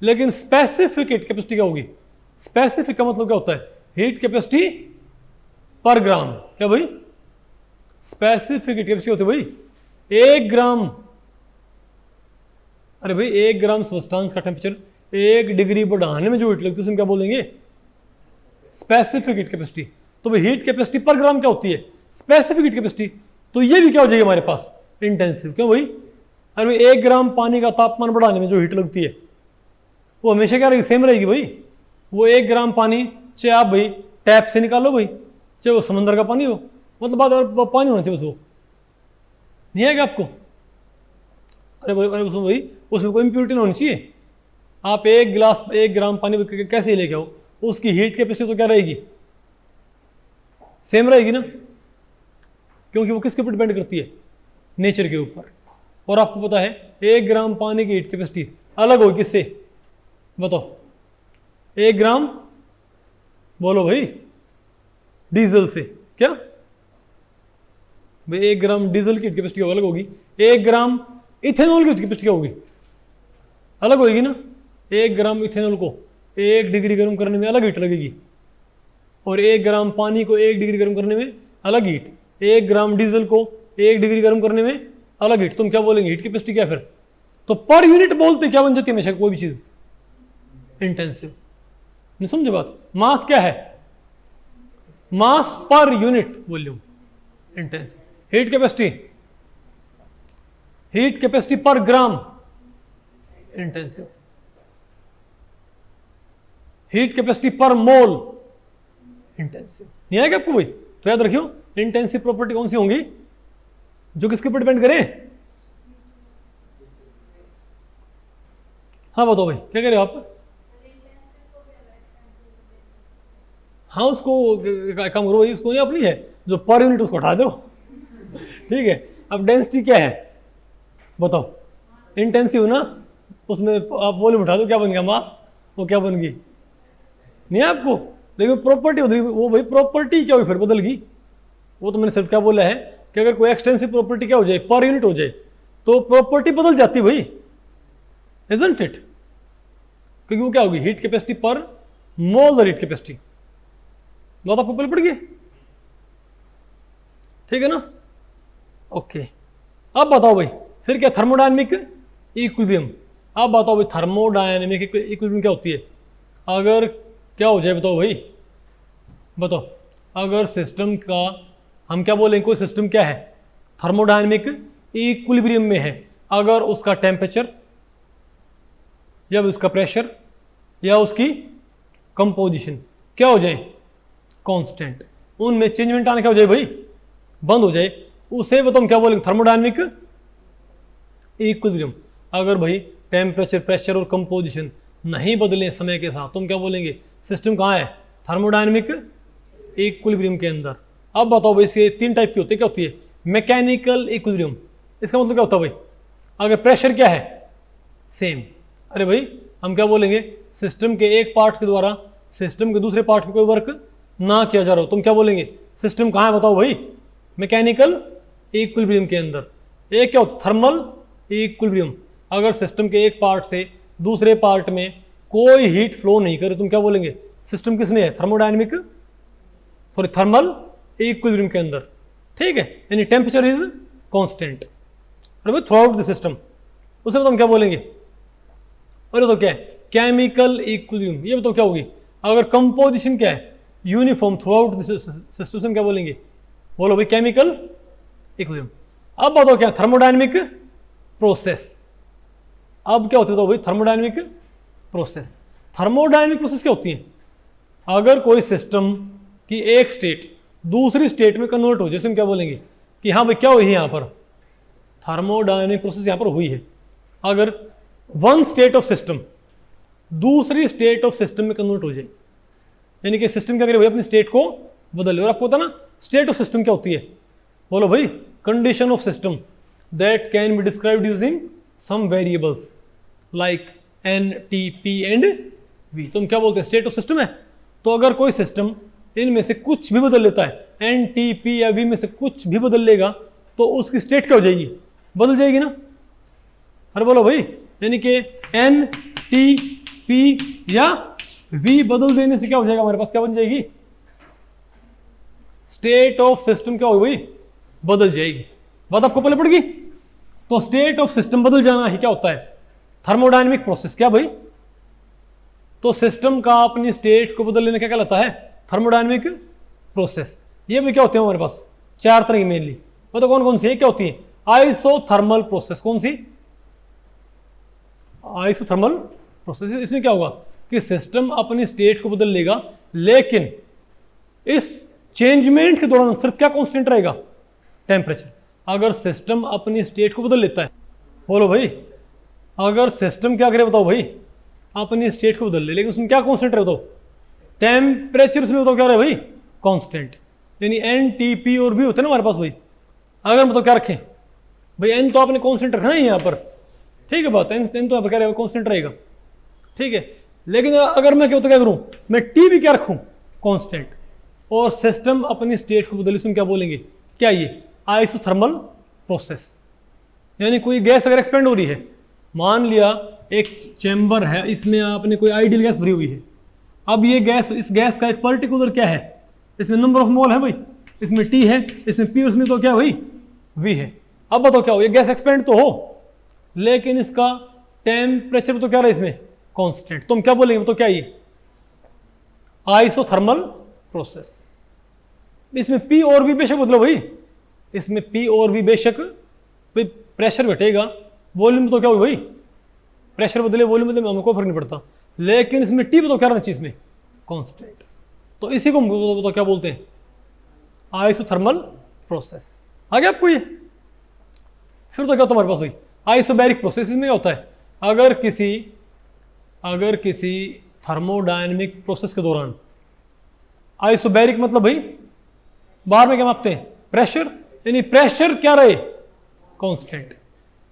Speaker 1: लेकिन स्पेसिफिक हीट कैपेसिटी क्या होगी, स्पेसिफिक का मतलब क्या होता है, हीट कैपेसिटी पर ग्राम। क्या भाई, स्पेसिफिक हीट कैपेसिटी होती है भाई 1 ग्राम, अरे भाई 1 ग्राम सब्सटेंस का टेम्परेचर 1 डिग्री बढ़ाने में जो हीट लगती है उसमें क्या बोलेंगे, स्पेसिफिक हीट कैपेसिटी। तो भाई हीट कैपेसिटी पर ग्राम क्या होती है, स्पेसिफिक हीट कैपेसिटी। तो ये भी क्या हो जाएगी हमारे पास, इंटेंसिव। क्यों भाई, अरे भाई 1 ग्राम पानी का तापमान बढ़ाने में जो हीट लगती है वो हमेशा क्या रहेगी, सेम रहेगी भाई। वो 1 ग्राम पानी चाहे आप भाई टैप से निकालो भाई, चाहे वो समंदर का पानी हो, मतलब बात पानी होना चाहिए बस, वो नहीं आएगा आपको। अरे भाई उसमें कोई इंप्योरिटी ना होनी चाहिए। आप 1 ग्राम पानी कैसे लेके आओ, उसकी हीट कैपेसिटी तो क्या रहेगी, सेम रहेगी ना, क्योंकि वो किसके ऊपर डिपेंड करती है, नेचर के ऊपर। और आपको पता है 1 ग्राम पानी की हीट कैपेसिटी अलग होगी किससे, बताओ 1 ग्राम, बोलो भाई डीजल से। क्या भाई 1 ग्राम डीजल की हीट कैपेसिटी अलग होगी, 1 ग्राम इथेनॉल की हीट कैपेसिटी क्या होगी, अलग होगी ना। 1 ग्राम इथेनॉल को 1 डिग्री गर्म करने में अलग हीट लगेगी, और 1 ग्राम पानी को 1 डिग्री गर्म करने में अलग हीट, 1 ग्राम डीजल को 1 डिग्री गर्म करने में अलग हीट। तुम क्या बोलेंगे, हीट कैपेसिटी क्या फिर? तो पर यूनिट बोलते क्या बन जाती है हमेशा कोई भी चीज, इंटेंसिव। नहीं समझे बात? मास क्या है, mass per unit volume, intensive. Heat capacity per gram, intensive. Heat capacity पर मोल इंटेंसिव। नहीं आएगा आपको भाई? तो याद रखियो इंटेंसिव प्रॉपर्टी कौन सी होंगी जो किसके ऊपर डिपेंड करे? हाँ बताओ भाई क्या कह रहे हो आप? हाँ उसको काम करो भाई, उसको नहीं अपनी है जो पर यूनिट उसको हटा दो। ठीक है, अब डेंसिटी क्या है बताओ? इंटेंसिव ना, उसमें आप वॉल्यूम उठा दो, क्या बन गया? मास। वो क्या बन गई? नहीं है आपको? देखो प्रॉपर्टी बदल गई। वो भाई प्रॉपर्टी क्या हुई फिर? बदल गई। वो तो मैंने सिर्फ क्या बोला है कि अगर कोई एक्सटेंसिव प्रॉपर्टी क्या हो जाए, पर यूनिट हो जाए, तो प्रॉपर्टी बदल जाती है भाई, इजंट इट? क्योंकि वो क्या होगी? हीट कैपेसिटी पर मोल द हीट कैपेसिटी। बात आपको पहले पड़ गई? ठीक है ना? ओके, अब बताओ भाई फिर क्या? Thermodynamic equilibrium. अब बताओ भाई थर्मोडायनेमिक इक्विलिब्रियम क्या होती है? अगर क्या हो जाए बताओ भाई, बताओ। अगर सिस्टम का हम क्या बोलेंगे? कोई सिस्टम क्या है? थर्मोडायनेमिक इक्विलिब्रियम में है। अगर उसका टेम्परेचर या उसका प्रेशर या उसकी कंपोजिशन क्या हो जाए? कांस्टेंट। उनमें चेंजमेंट आने क्या हो जाए भाई? बंद हो जाए। उसे बताओ हम क्या बोलेंगे? Thermodynamic equilibrium. अगर भाई टेम्परेचर, प्रेशर और कंपोजिशन नहीं बदले समय के साथ, तुम क्या बोलेंगे? सिस्टम कहाँ है? थर्मोडायनेमिक इक्विलिब्रियम के अंदर। अब बताओ भाई इसके तीन टाइप की होती है। क्या होती है? Mechanical equilibrium. इसका मतलब क्या होता है भाई? अगर प्रेशर क्या है? सेम। अरे भाई हम क्या बोलेंगे? सिस्टम के एक पार्ट के द्वारा सिस्टम के दूसरे पार्ट में कोई वर्क ना किया जा रहा हो, तुम क्या बोलेंगे? सिस्टम कहाँ है बताओ भाई? मैकेनिकल इक्विलिब्रियम के अंदर। एक क्या होता है? Thermal equilibrium. अगर सिस्टम के एक पार्ट से दूसरे पार्ट में कोई हीट फ्लो नहीं करे, तुम क्या बोलेंगे? सिस्टम किस में है? थर्मोडायनेमिक थर्मल इक्विलिब्रियम के अंदर। ठीक है, यानी temperature is constant through out the system. उसे तो हम क्या बोलेंगे? अरे तो क्या है? Chemical equilibrium. ये बताओ क्या होगी? अगर कंपोजिशन क्या है? Uniform through out the system, क्या बोलेंगे? बोलो भाई केमिकल इक्विलिब्रियम। अब बताओ क्या? Thermodynamic process. अब क्या होती है तो भाई? Thermodynamic process. थर्मोडायनेमिक प्रोसेस क्या होती है? अगर कोई सिस्टम की एक स्टेट दूसरी स्टेट में कन्वर्ट हो, जैसे हम क्या बोलेंगे कि हाँ भाई क्या हुई है यहाँ पर? थर्मोडायनेमिक प्रोसेस यहाँ पर हुई है। अगर वन स्टेट ऑफ सिस्टम दूसरी स्टेट ऑफ सिस्टम में कन्वर्ट हो जाए, यानी कि सिस्टम क्या करे भाई? अपनी स्टेट को बदल ले। और आपको पता ना स्टेट ऑफ सिस्टम क्या होती है? बोलो भाई condition of system that can be described using some variables like N, T, P and V. तुम क्या बोलते हैं? स्टेट ऑफ सिस्टम है। तो अगर कोई सिस्टम इनमें से कुछ भी बदल लेता है, एन, टी, पी या वी में से कुछ भी बदल लेगा, तो उसकी स्टेट क्या हो जाएगी? बदल जाएगी ना। अरे बोलो भाई, यानी कि एन, टी, पी या वी बदल देने से क्या हो जाएगा? हमारे पास क्या बन जाएगी? स्टेट ऑफ सिस्टम क्या होगी भाई? बदल जाएगी। बात आपको पहले पड़ गई? तो स्टेट ऑफ सिस्टम बदल जाना ही क्या होता है? Thermodynamic process. क्या भाई? तो सिस्टम का अपनी स्टेट को बदल लेना क्या कहलाता है? Thermodynamic process. ये भी क्या होते हैं हमारे पास? चार तरह की मेनली। तो कौन कौन सी है? क्या होती है? Isothermal process. कौन सी? Isothermal process. इसमें क्या होगा कि सिस्टम अपनी स्टेट को बदल लेगा, लेकिन इस चेंजमेंट के दौरान सिर्फ क्या कांस्टेंट रहेगा? टेम्परेचर। अगर सिस्टम अपनी स्टेट को बदल लेता है, बोलो भाई, अगर सिस्टम क्या करे बताओ भाई? अपनी स्टेट को बदल ले, लेकिन उसमें क्या कांस्टेंट रहे बताओ? टेम्परेचर। उसमें बताओ क्या रहे भाई? कांस्टेंट। यानी एन, टी, पी और वी होते हैं ना हमारे पास भाई। अगर मतलब क्या रखें भाई? एन तो आपने कांस्टेंट रखना है यहाँ पर, ठीक है बात। एन तो यहाँ पर क्या रहेगा? कांस्टेंट रहेगा, ठीक है। लेकिन अगर मैं क्या करूं? मैं टी भी क्या रखूं? कांस्टेंट। और सिस्टम अपनी स्टेट को बदले, उसमें क्या बोलेंगे? क्या ये? Isothermal process. यानी कोई गैस अगर एक्सपेंड हो रही है, मान लिया एक चैम्बर है, इसमें आपने कोई आइडियल गैस भरी हुई है। अब ये गैस, इस गैस का एक पर्टिकुलर क्या है? इसमें नंबर ऑफ मोल है भाई, इसमें टी है, इसमें पी, उसमें तो क्या भाई? वी है। अब बताओ क्या हो? ये गैस एक्सपेंड तो हो, लेकिन इसका टेम्परेचर तो क्या रहा है इसमें? कांस्टेंट। तुम क्या बोलेंगे? तो क्या ये? Isothermal process. इसमें पी और वी बेशक बदलो भाई, इसमें पी और वी बेशक भाई, प्रेशर घटेगा, वॉल्यूम तो क्या हो भाई? प्रेशर बदले, वॉल्यूम बदले, हमें कोई फर्क नहीं पड़ता। लेकिन इसमें टी तो क्या रहना चाहिए? इसमें कांस्टेंट। तो इसी को हम तो क्या बोलते हैं, आइसोथर्मल प्रोसेस। आ गया आपको ये। फिर तो क्या होता है हमारे पास भाई, आइसोबैरिक प्रोसेस। इसमें क्या होता है, अगर किसी थर्मोडायनेमिक प्रोसेस के दौरान, आइसोबैरिक मतलब भाई बाहर में क्या मापते हैं, प्रेशर, यानी प्रेशर क्या रहे, कांस्टेंट,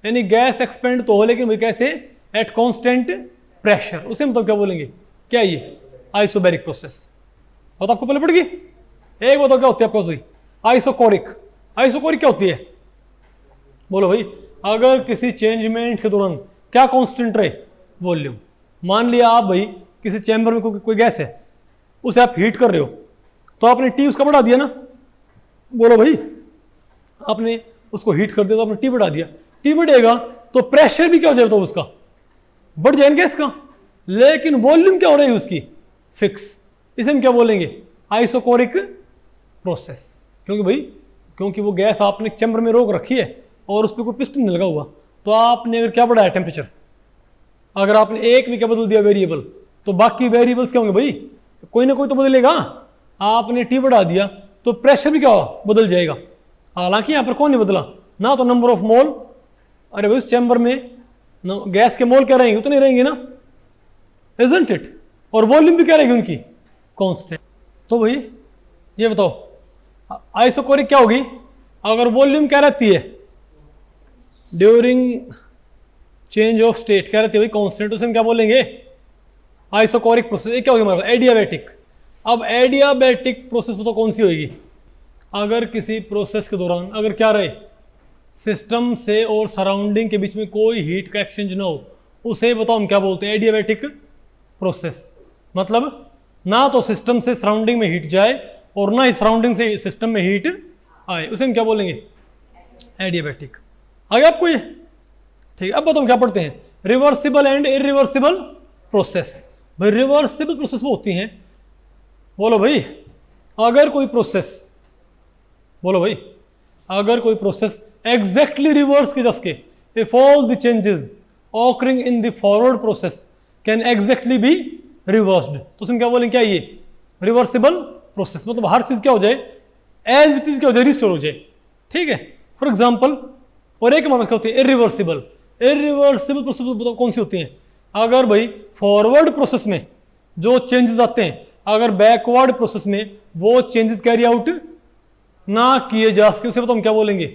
Speaker 1: यानी गैस एक्सपेंड तो हो लेकिन भाई कैसे, एट कांस्टेंट प्रेशर, उसे मतलब क्या बोलेंगे, क्या ये आइसोबैरिक प्रोसेस। बात आपको पहले पड़ गई। एक बताओ क्या होती है आपको भाई, आइसोकोरिक। आइसोकोरिक क्या होती है, बोलो भाई, अगर किसी चेंजमेंट के दौरान क्या कांस्टेंट रहे, वॉल्यूम। मान लिया आप भाई किसी चैम्बर में कोई गैस है, उसे आप हीट कर रहे हो, तो आपने टी उसका बढ़ा दिया ना, बोलो भाई, आपने उसको हीट कर दिया तो आपने टी बढ़ा दिया, टी बढ़ेगा तो प्रेशर भी क्या हो जाएगा, तो उसका बढ़ जाएगा गैस का, लेकिन वॉल्यूम क्या हो रही है उसकी, फिक्स। इसे हम क्या बोलेंगे, आइसोकोरिक प्रोसेस। क्योंकि वो गैस आपने चैम्बर में रोक रखी है और उस पर कोई पिस्टन नहीं लगा हुआ, तो आपने अगर क्या बढ़ाया टेम्परेचर, अगर आपने एक भी क्या बदल दिया वेरिएबल, तो बाकी वेरिएबल्स क्या होंगे भाई, कोई ना कोई तो बदलेगा। आपने टी बढ़ा दिया तो प्रेशर भी क्या बदल जाएगा। हालांकि यहां पर कौन नहीं बदला ना, तो नंबर ऑफ मोल, अरे भाई उस चैम्बर में गैस के मोल क्या रहेंगे, उतने रहेंगे ना, इजंट इट, और वॉल्यूम भी क्या रहेगी उनकी, कांस्टेंट। तो भाई ये बताओ आइसोकोरिक क्या होगी, अगर वॉल्यूम क्या रहती है ड्यूरिंग चेंज ऑफ स्टेट, क्या रहती है भाई, कांस्टेंट, उसे हम क्या बोलेंगे, आइसोकोरिक प्रोसेस। ये क्या होगी हमारे पास, एडियाबैटिक। अब एडियाबैटिक प्रोसेस तो कौन सी होगी, अगर किसी प्रोसेस के दौरान अगर क्या रहे, सिस्टम से और सराउंडिंग के बीच में कोई हीट का एक्सचेंज ना हो, उसे बताओ हम क्या बोलते हैं, एडियाबैटिक प्रोसेस। मतलब ना तो सिस्टम से सराउंडिंग में हीट जाए और ना ही सराउंडिंग से सिस्टम में हीट आए, उसे हम क्या बोलेंगे, एडियाबैटिक। आगे आपको ये ठीक है। अब बताओ हम क्या पढ़ते हैं, रिवर्सिबल एंड इरिवर्सिबल प्रोसेस। भाई रिवर्सिबल प्रोसेस वो होती हैं, बोलो भाई, अगर कोई प्रोसेस, बोलो भाई, अगर कोई प्रोसेस एग्जैक्टली रिवर्स की जा सके, if all the changes occurring in the forward process can exactly be reversed, तो उसमें क्या बोलेंगे, क्या ये रिवर्सिबल प्रोसेस। मतलब हर चीज क्या हो जाए, एज इट इज क्या हो जाए, रिस्टोर हो जाए। ठीक है, फॉर एग्जाम्पल। और एक मतलब क्या होती है, इरिवर्सिबल। इरिवर्सिबल प्रोसेस बताओ कौन सी होती है, अगर भाई फॉरवर्ड प्रोसेस में जो चेंजेस आते हैं, अगर बैकवर्ड प्रोसेस में वो चेंजेस कैरी आउट ना किए जा सके, उसे बताओ हम क्या बोलेंगे,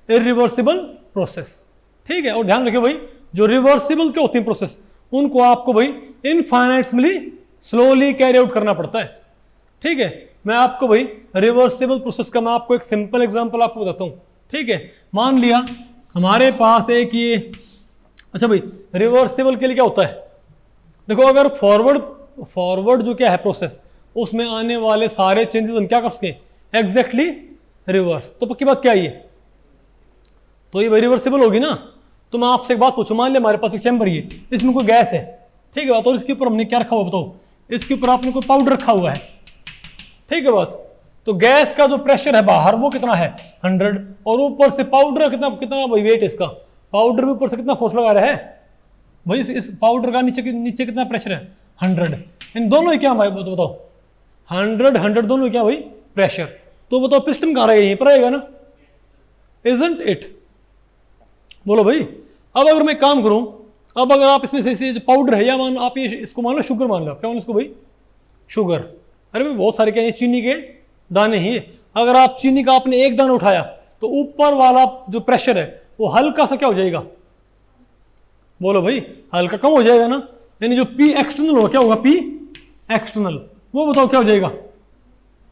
Speaker 1: इरिवर्सिबल प्रोसेस। ठीक है, और ध्यान रखिए भाई, जो रिवर्सिबल क्या होती है प्रोसेस, उनको आपको भाई इनफाइनाइटली स्लोली कैरी आउट करना पड़ता है। ठीक है, मैं आपको भाई रिवर्सिबल प्रोसेस का मैं आपको एक सिंपल एग्जांपल आपको बताता हूं। ठीक है, मान लिया हमारे पास एक ये, अच्छा भाई रिवर्सिबल के लिए क्या होता है, देखो अगर फॉरवर्ड जो क्या है प्रोसेस, उसमें आने वाले सारे चेंजेस हम क्या कर सके, एग्जैक्टली रिवर्स, तो पक्की बात क्या है ये, तो ये भाई रिवर्सिबल होगी ना। तो मैं आपसे एक बात पूछूं, मान लिया हमारे पास एक चैम्बर है, इसमें कोई गैस है, ठीक है बात, और इसके ऊपर हमने क्या रखा हुआ बताओ, इसके ऊपर आपने कोई पाउडर रखा हुआ है, ठीक है बात। तो गैस का जो प्रेशर है बाहर वो कितना है 100, और ऊपर से पाउडर कितना कितना भाई वेट इसका, पाउडर भी ऊपर से कितना फोर्स लगा रहा है भाई, इस पाउडर का नीचे कितना प्रेशर है 100, इन दोनों ही क्या भाई बताओ 100 दोनों ही क्या भाई प्रेशर। तो बताओ पिस्टन कहाँ रहेगा, यहीं पर रहेगा ना, इजंट इट। बोलो भाई, अब अगर मैं काम करूं, अब अगर आप इसमें से जो पाउडर है, या मान आप ये इसको मान लो शुगर, मान लो क्या मान लो इसको भाई शुगर, अरे भाई बहुत सारे क्या है चीनी के दाने ही, अगर आप चीनी का आपने एक दाना उठाया तो ऊपर वाला जो प्रेशर है वो हल्का सा क्या हो जाएगा, बोलो भाई हल्का कम हो जाएगा ना, यानी जो पी एक्सटर्नल होगा क्या होगा, पी एक्सटर्नल, वो बताओ क्या हो जाएगा,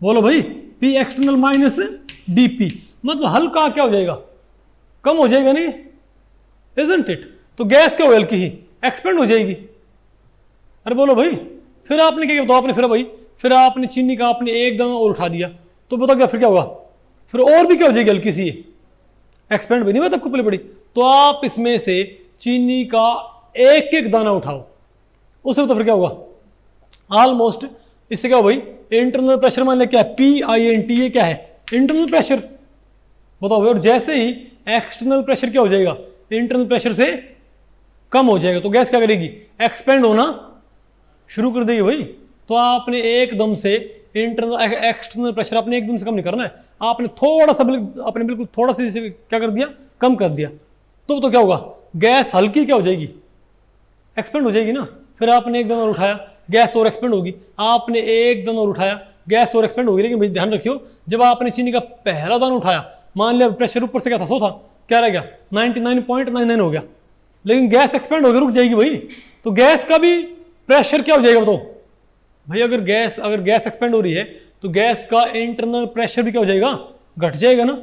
Speaker 1: बोलो भाई P external minus D P, मतलब हल्का क्या हो जाएगा, कम हो जाएगा नहीं, इजंट इट। तो गैस क्या हो हल्की ही एक्सपेंड हो जाएगी। अरे बोलो भाई, फिर आपने क्या बताओ, आपने फिर आपने चीनी का आपने एक दाना और उठा दिया, तो बताओ क्या फिर क्या होगा, फिर और भी क्या हो जाएगी हल्की सी, एक्सपेंड भी नहीं हुआ आपको पहले पड़ी। तो आप इसमें से चीनी का एक एक दाना उठाओ, उससे तो फिर क्या होगा ऑलमोस्ट, इससे क्या हो भाई इंटरनल प्रेशर मान लिया क्या है PINT, ये क्या है इंटरनल प्रेशर, बताओ भाई। और जैसे ही एक्सटर्नल प्रेशर क्या हो जाएगा, इंटरनल प्रेशर से कम हो जाएगा, तो गैस क्या करेगी, एक्सपेंड होना शुरू कर देगी भाई। तो आपने एकदम से इंटरनल एक्सटर्नल प्रेशर आपने एकदम से कम नहीं करना है, आपने थोड़ा सा आपने बिल्कुल थोड़ा सा क्या कर दिया, कम कर दिया। तो क्या होगा, गैस हल्की क्या हो जाएगी, एक्सपेंड हो जाएगी ना। फिर आपने एक दाना और उठाया, गैस और एक्सपेंड होगी, आपने एक दाना और उठाया, गैस और एक्सपेंड होगी। लेकिन भाई ध्यान रखियो, जब आपने चीनी का पहला दाना उठाया, मान लिया प्रेशर ऊपर से क्या था 100 था, क्या रह गया 99.99 हो गया, लेकिन गैस एक्सपेंड होकर रुक जाएगी भाई। तो गैस का भी प्रेशर क्या हो जाएगा बताओ भाई, अगर गैस एक्सपेंड हो रही है तो गैस का इंटरनल प्रेशर भी क्या हो जाएगा, घट जाएगा ना।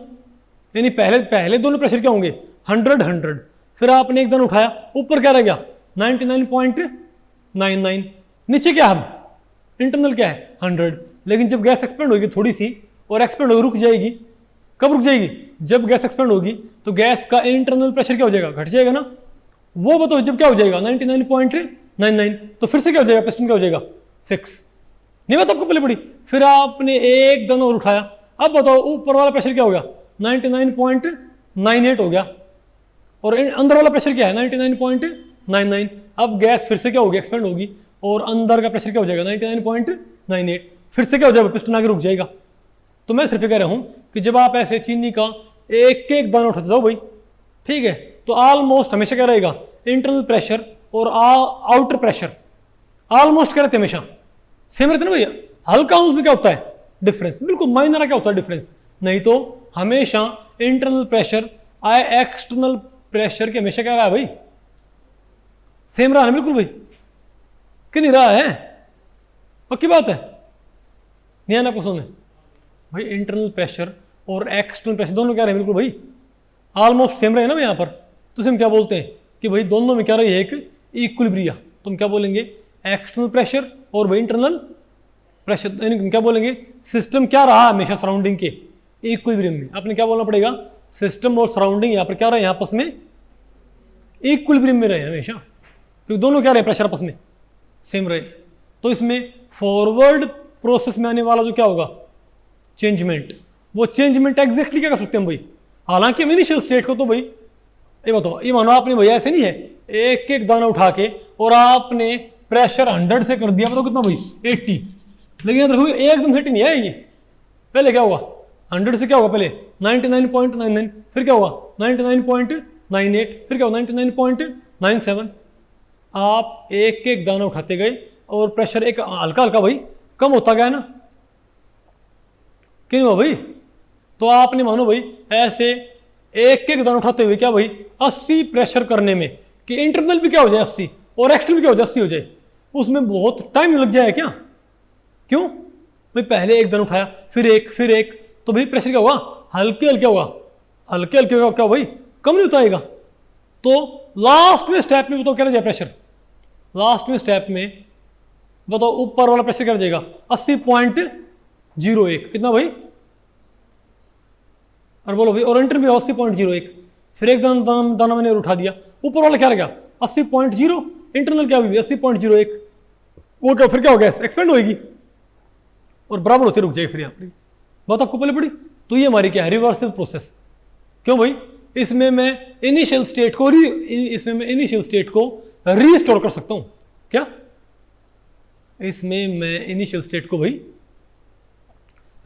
Speaker 1: यानी पहले दोनों प्रेशर क्या होंगे 100। फिर आपने एक दाना उठाया, ऊपर क्या रह गया 99.99, नीचे क्या है इंटरनल क्या है 100। लेकिन जब गैस एक्सपेंड होगी थोड़ी सी और एक्सपेंड होगी रुक जाएगी, कब रुक जाएगी, जब गैस एक्सपेंड होगी तो गैस का इंटरनल प्रेशर क्या हो जाएगा, घट जाएगा ना। वो बताओ जब क्या हो जाएगा 99.99, तो फिर से क्या हो जाएगा, पिस्टन क्या हो जाएगा, फिक्स। नहीं बात आपको पहले पड़ी। फिर आपने एक दाना और उठाया, अब बताओ ऊपर वाला प्रेशर क्या हो गया 99.98 हो गया, और अंदर वाला प्रेशर क्या है 99.99। अब गैस फिर से क्या होगी, एक्सपेंड होगी, और अंदर का प्रेशर क्या हो जाएगा 99.98, फिर से क्या हो जाएगा, पिस्टन आगे रुक जाएगा। तो मैं सिर्फ कह रहा हूं कि जब आप ऐसे चीनी का एक एक दाना उठाते जाओ भाई, ठीक है, तो ऑलमोस्ट हमेशा क्या रहेगा, इंटरनल प्रेशर और आउटर प्रेशर ऑलमोस्ट क्या रहते हैं, हमेशा सेम रहते ना भैया। हल्का उसमें क्या होता है डिफरेंस, बिल्कुल माइनर क्या होता है डिफरेंस, नहीं तो हमेशा इंटरनल प्रेशर एक्सटर्नल प्रेशर के हमेशा क्या रहा है भाई, सेम रहा है बिल्कुल भाई, कि नहीं रहा है, पक्की बात है, नहीं आना पसंद है भाई। इंटरनल प्रेशर और एक्सटर्नल प्रेशर दोनों क्या रहे हैं बिल्कुल भाई, ऑलमोस्ट सेम रहे ना भाई। यहाँ पर तो हम क्या बोलते हैं कि भाई दोनों में क्या रही है, एक इक्विलिब्रिया। तुम क्या बोलेंगे, एक्सटर्नल प्रेशर और भाई इंटरनल प्रेशर, यानी क्या बोलेंगे, सिस्टम क्या रहा हमेशा सराउंडिंग के इक्विलिब्रियम में। आपने क्या बोलना पड़ेगा, सिस्टम और सराउंडिंग यहाँ पर क्या रहे, आपस में इक्विलिब्रियम में रहे हमेशा, क्योंकि दोनों क्या रहे, प्रेशर आपस में सेम रहे। तो इसमें फॉरवर्ड प्रोसेस में आने वाला जो क्या होगा चेंजमेंट, वो चेंजमेंट एग्जैक्टली क्या कर सकते हैं हम भाई। हालांकि हम इनिशियल स्टेट को तो भाई ये बताओ, ये मानो आपने भैया ऐसे नहीं है एक एक दाना उठा के और आपने प्रेशर 100 से कर दिया, बताओ कितना भाई 80, लेकिन याद रखो एकदम से नहीं है ये। पहले क्या होगा 100 से क्या होगा, पहले 99.99, फिर क्या होगा 99.98, फिर क्या होगा 99.97। आप एक एक दाना उठाते गए और प्रेशर एक हल्का हल्का भाई कम होता गया ना, क्यों हुआ भाई। तो आपने मानो भाई ऐसे एक एक दाना उठाते हुए क्या भाई 80 प्रेशर करने में, कि इंटरनल भी क्या हो जाए 80 और एक्सटर्नल भी क्या हो जाए 80 हो जाए, उसमें बहुत टाइम लग जाए क्या, क्यों भाई। पहले एक दाना उठाया, फिर एक, तो भाई प्रेशर क्या होगा, हल्के हल्के होगा, हल्के हल्के होगा क्या भाई, कम नहीं होता आएगा। तो लास्ट में स्टेप में बताओ क्या रह जाए प्रेशर, लास्ट में स्टेप में बताओ ऊपर वाला प्रेशर क्या रह जाएगा 80.01, कितना भाई, और बोलो भाई, और इंटर भी 80.01। फिर एक दाना मैंने और उठा दिया, ऊपर वाला क्या रह गया 80.0, इंटरनल क्या भी 80.01, वो क्या फिर क्या हो गया एक्सपेंड होगी और बराबर होते रुक जाएगी। फिर यहाँ पर बात आपको पहले पड़ी। तो ये हमारी क्या है रिवर्सिबल प्रोसेस। क्यों भाई, इसमें मैं इनिशियल स्टेट को रीस्टोर कर सकता हूं। क्या इसमें मैं इनिशियल स्टेट को भाई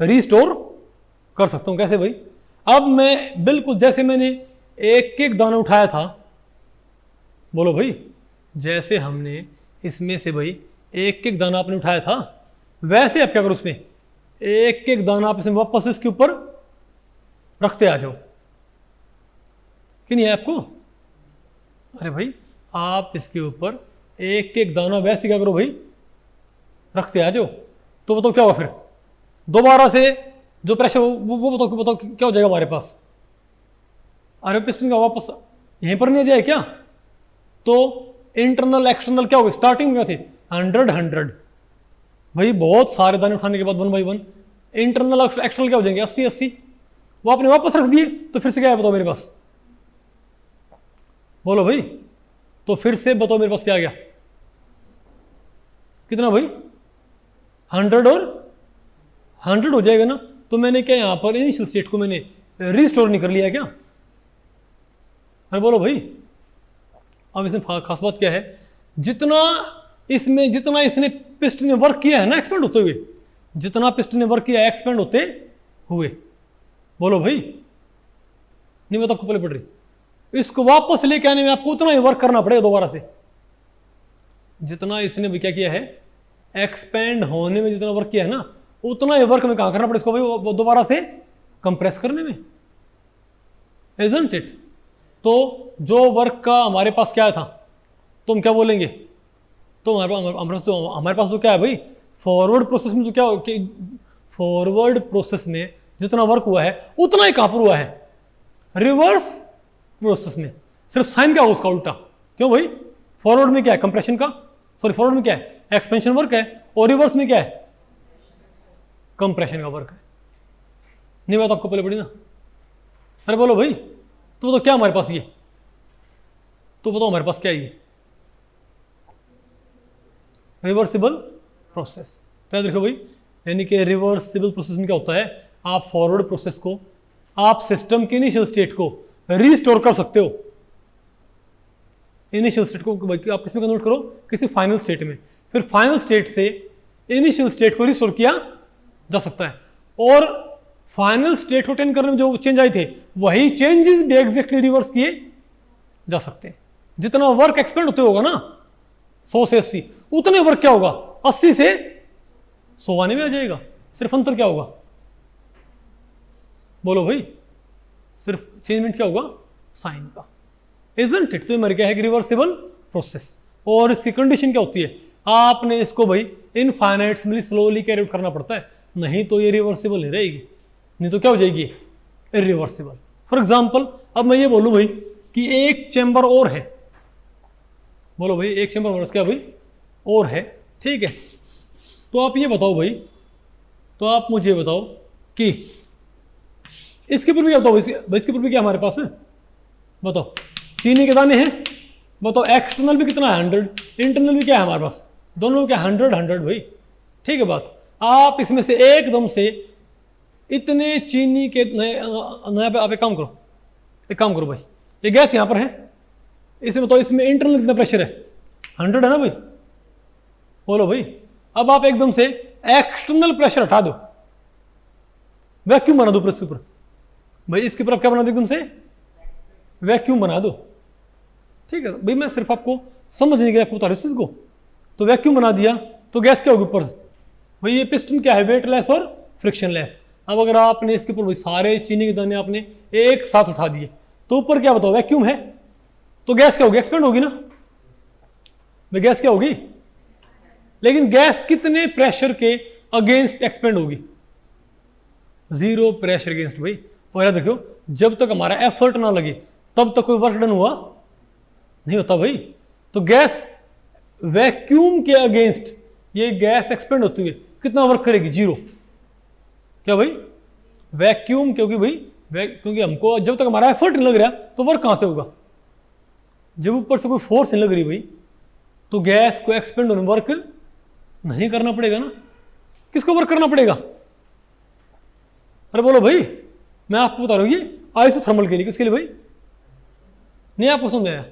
Speaker 1: रीस्टोर कर सकता हूं, कैसे भाई। अब मैं बिल्कुल जैसे मैंने एक एक दाना उठाया था, बोलो भाई, जैसे हमने इसमें से भाई एक एक दाना आपने उठाया था, वैसे आप क्या करो उसमें एक एक दाना आप इसमें वापस इसके ऊपर रखते आ जाओ, कि नहीं है आपको। अरे भाई आप इसके ऊपर एक एक दाना वैसे क्या करो भाई रखते आ जाओ, तो बताओ क्या होगा फिर दोबारा से जो प्रेशर वो बताओ क्या हो जाएगा हमारे पास। अरे पिस्टन का वापस यहीं पर नहीं आ जाए क्या। तो इंटरनल एक्सटर्नल क्या होगा, स्टार्टिंग में क्या थे 100 भाई, बहुत सारे दाने उठाने के बाद 1 बाई 1 इंटरनल एक्सटर्नल क्या हो जाएंगे 80, वो आपने वापस रख दिए, तो फिर से क्या है बताओ मेरे पास, बोलो भाई। तो फिर से बताओ मेरे पास क्या आ गया, कितना भाई 100 और 100 हो जाएगा ना। तो मैंने क्या यहां पर इनिशियल स्टेट को मैंने रिस्टोर नहीं कर लिया क्या। अरे बोलो भाई, अब इसमें खास बात क्या है, जितना इसने पिस्टन ने वर्क किया है ना एक्सपेंड होते हुए, जितना पिस्टन ने वर्क किया है एक्सपेंड होते हुए, बोलो भाई, नहीं मैं तो आपको पहले पढ़ रही, इसको वापस लेके आने में आपको उतना ही वर्क करना पड़ेगा दोबारा से, जितना इसने भी क्या किया है एक्सपेंड होने में जितना वर्क किया है ना, उतना ही वर्क में कहां करना पड़ेगा इसको भाई दोबारा से कंप्रेस करने में, इजंट इट। तो जो वर्क का हमारे पास क्या था, तो हम क्या बोलेंगे, तो हमारे पास तो क्या है भाई, फॉरवर्ड प्रोसेस में जो क्या, फॉरवर्ड प्रोसेस में जितना वर्क हुआ है उतना ही कहां पर हुआ है, रिवर्स प्रोसेस में सिर्फ साइन क्या होगा उसका उल्टा। क्यों भाई, फॉरवर्ड में क्या है कंप्रेशन का, सॉरी फॉरवर्ड में क्या है एक्सपेंशन वर्क है, और रिवर्स में क्या है कंप्रेशन का वर्क है। नहीं बात आपको पहले पड़ी ना, अरे बोलो भाई, तो क्या हमारे पास ये, तो बताओ हमारे पास क्या है ये रिवर्सिबल प्रोसेस। तो याद रखो भाई, यानी कि रिवर्सिबल प्रोसेस में क्या होता है, आप फॉरवर्ड प्रोसेस को, आप सिस्टम के इनिशियल स्टेट को रीस्टोर कर सकते हो, इनिशियल स्टेट को आप किसमें कन्वर्ट करो, किसी फाइनल स्टेट में, फिर फाइनल स्टेट से इनिशियल स्टेट को रिस्टोर किया जा सकता है, और फाइनल स्टेट को अटेन करने में जो चेंज आए थे वही चेंजेस भी एग्जैक्टली रिवर्स किए जा सकते हैं। जितना वर्क एक्सपेंड होते होगा ना 100 से 80, उतने वर्क क्या होगा 80 से 100 आने में आ जाएगा, सिर्फ अंतर क्या होगा, बोलो भाई, सिर्फ चेंजमेंट क्या होगा साइन का, इजंट इट। तो ये क्या है रिवर्सिबल प्रोसेस, और इसकी कंडीशन क्या होती है, आपने इसको भाई इनफाइनाइटली स्लोली कैरी आउट करना पड़ता है, नहीं तो ये रिवर्सिबल नहीं रहेगी, नहीं तो क्या हो जाएगी इरिवर्सिबल। फॉर एग्जांपल अब मैं ये बोलूं भाई कि एक चैम्बर और है, बोलो भाई एक चैम्बर और क्या भाई और है, ठीक है, तो आप ये बताओ भाई, तो आप मुझे बताओ कि इसके ऊपर भी क्या बताओ, इसके ऊपर भी क्या हमारे पास है, बताओ चीनी के दाने हैं, बताओ एक्सटर्नल भी कितना है 100, इंटरनल भी क्या है हमारे पास, दोनों क्या 100 भाई, ठीक है बात। आप इसमें से एकदम से इतने चीनी के नया पे आप एक काम करो भाई, ये गैस यहां पर है, इसमें बताओ इसमें इंटरनल कितना प्रेशर है 100 है ना भाई, बोलो भाई। अब आप एकदम से एक्सटर्नल प्रेशर हटा दो, वैक्यूम बना दो इसके ऊपर भाई, इसके ऊपर आप क्या बना दो एकदम से वैक्यूम बना दो, ठीक है भाई, मैं सिर्फ आपको समझने के लिए आपको बता रहा हूं चीज को। तो वैक्यूम बना दिया तो गैस क्या होगी ऊपर भाई, ये पिस्टन क्या है वेटलेस और फ्रिक्शनलेस। अब अगर आपने इसके ऊपर भाई सारे चीनी के दाने आपने एक साथ उठा दिए तो ऊपर क्या बताओ वैक्यूम है, तो गैस क्या होगी एक्सपेंड होगी ना भाई, गैस क्या होगी, लेकिन गैस कितने प्रेशर के अगेंस्ट एक्सपेंड होगी, 0 प्रेशर अगेंस्ट भाई। और याद रखियो जब तक हमारा एफर्ट ना लगे तब तक कोई वर्क डन हुआ नहीं होता भाई। तो गैस वैक्यूम के अगेंस्ट ये गैस एक्सपेंड होती हुई कितना वर्क करेगी 0, क्या भाई वैक्यूम, क्योंकि भाई क्योंकि हमको जब तक हमारा एफर्ट नहीं लग रहा तो वर्क कहां से होगा, जब ऊपर से कोई फोर्स नहीं लग रही भाई तो गैस को एक्सपेंड होने वर्क नहीं करना पड़ेगा ना, किसको वर्क करना पड़ेगा, अरे बोलो भाई, मैं आपको बता रहा हूं ये आइसोथर्मल के लिए, किसके लिए भाई, नहीं आपको समझ आया,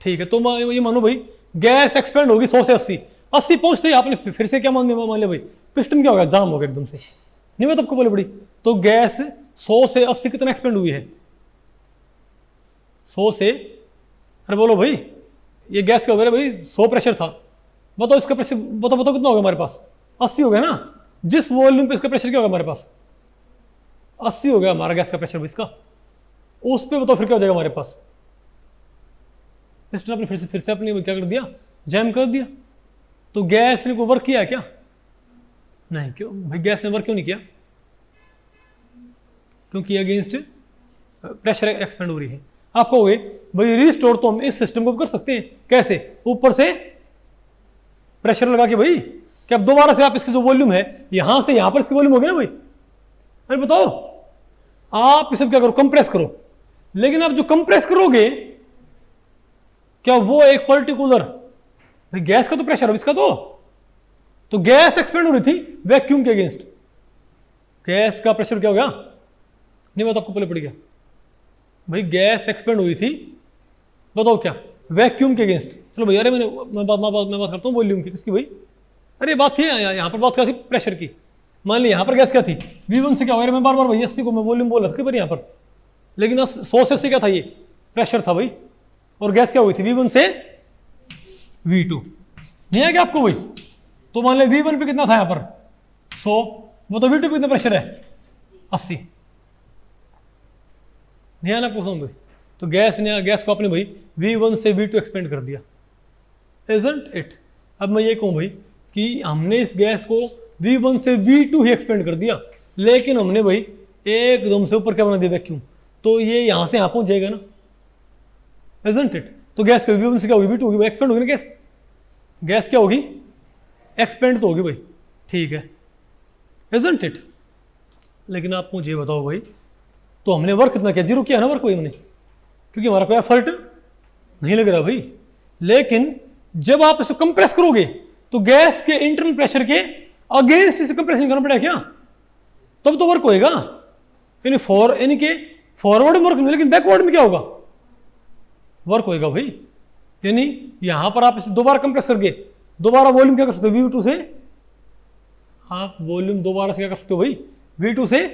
Speaker 1: ठीक है। तो ये मानो भाई गैस एक्सपेंड होगी 100 से 80 पहुंचते ही आपने फिर से क्या मान लिया भाई, पिस्टन क्या होगा जाम हो गया एकदम से, नहीं मैं तो आपको बोले पड़ी। तो गैस 100 से 80 कितना एक्सपेंड हुई है 100 से, अरे बोलो भाई ये गैस क्या हो गया भाई 100 प्रेशर था, बताओ इसका प्रेशर बताओ कितना होगा हमारे पास 80 हो गया ना, जिस वॉल्यूम पे इसका प्रेशर क्या होगा हमारे पास 80 हो गया हमारा गैस का प्रेशर इसका, उस पे बताओ फिर क्या हो जाएगा हमारे पास, पिस्टन आपने फिर से अपने क्या कर दिया जैम कर दिया। तो गैस ने कोई वर्क किया क्या, नहीं, क्यों भाई गैस ने वर्क क्यों नहीं किया, क्योंकि अगेंस्ट प्रेशर एक्सपेंड हो रही है। आप कहोगे भाई रिस्टोर तो हम इस सिस्टम को कर सकते हैं, कैसे, ऊपर से प्रेशर लगा के भाई, कि अब दोबारा से आप इसकी जो वॉल्यूम है यहां से यहां पर इसकी वॉल्यूम हो गई ना भाई, अरे बताओ आप इसे क्या करो कंप्रेस करो, लेकिन आप जो कंप्रेस करोगे क्या वो एक पर्टिकुलर भाई गैस का तो प्रेशर है इसका, तो गैस एक्सपेंड हो रही थी वैक्यूम के अगेंस्ट, गैस का प्रेशर क्या हो गया, नहीं बताओ आपको पहले पड़ गया भाई, गैस एक्सपेंड हुई थी बताओ क्या वैक्यूम के अगेंस्ट। चलो भाई, अरे मैं बात करता हूँ वॉल्यूम की, किसकी भाई अरे बात थी यहाँ पर बात क्या थी, प्रेशर की। मान ली यहाँ पर गैस क्या थी, V1 से क्या हो गया, मैं बार बार भाई 80 को मैं वॉल्यूम बोल रहा था यहाँ पर, लेकिन 100 से क्या था, ये प्रेशर था भाई, और गैस क्या हुई थी V1 से V2, नहीं है क्या आपको भाई। तो मान लो V1 पे कितना था यहाँ पर 100, वो तो V2 पे कितना प्रेशर है 80, नहीं है ना आपको समझ भाई। तो गैस को आपने भाई V1 से V2 एक्सपेंड कर दिया, इजंट इट। अब मैं ये कहूँ भाई कि हमने इस गैस को V1 से V2 ही एक्सपेंड कर दिया, लेकिन हमने भाई एकदम से ऊपर क्या बना दिया, वैक्यूम, तो ये यहाँ से यहाँ पहुँच जाएगा ना, इजंट इट। तो गैस को V1 से क्या होगी, V2 होगी, एक्सपेंड होगी ना गैस क्या होगी, एक्सपेंड तो होगी भाई, ठीक है, इजंट इट। लेकिन आप मुझे बताओ भाई, तो हमने वर्क कितना किया, 0 किया ना वर्क भाई हमने, क्योंकि हमारा कोई एफर्ट नहीं लग रहा भाई। लेकिन जब आप इसको कंप्रेस करोगे तो गैस के इंटरनल प्रेशर के अगेंस्ट इसे कंप्रेशन करना पड़ेगा क्या, तब तो वर्क होएगा। यानी फॉरवर्ड में वर्क नहीं, लेकिन बैकवर्ड में क्या होगा, वर्क होएगा भाई। यानी यहां पर आप इसे दोबारा कंप्रेस करके दोबारा वॉल्यूम क्या कर सकते हो, V2 से आप वॉल्यूम दोबारा से क्या कर सकते हो भाई, V2 से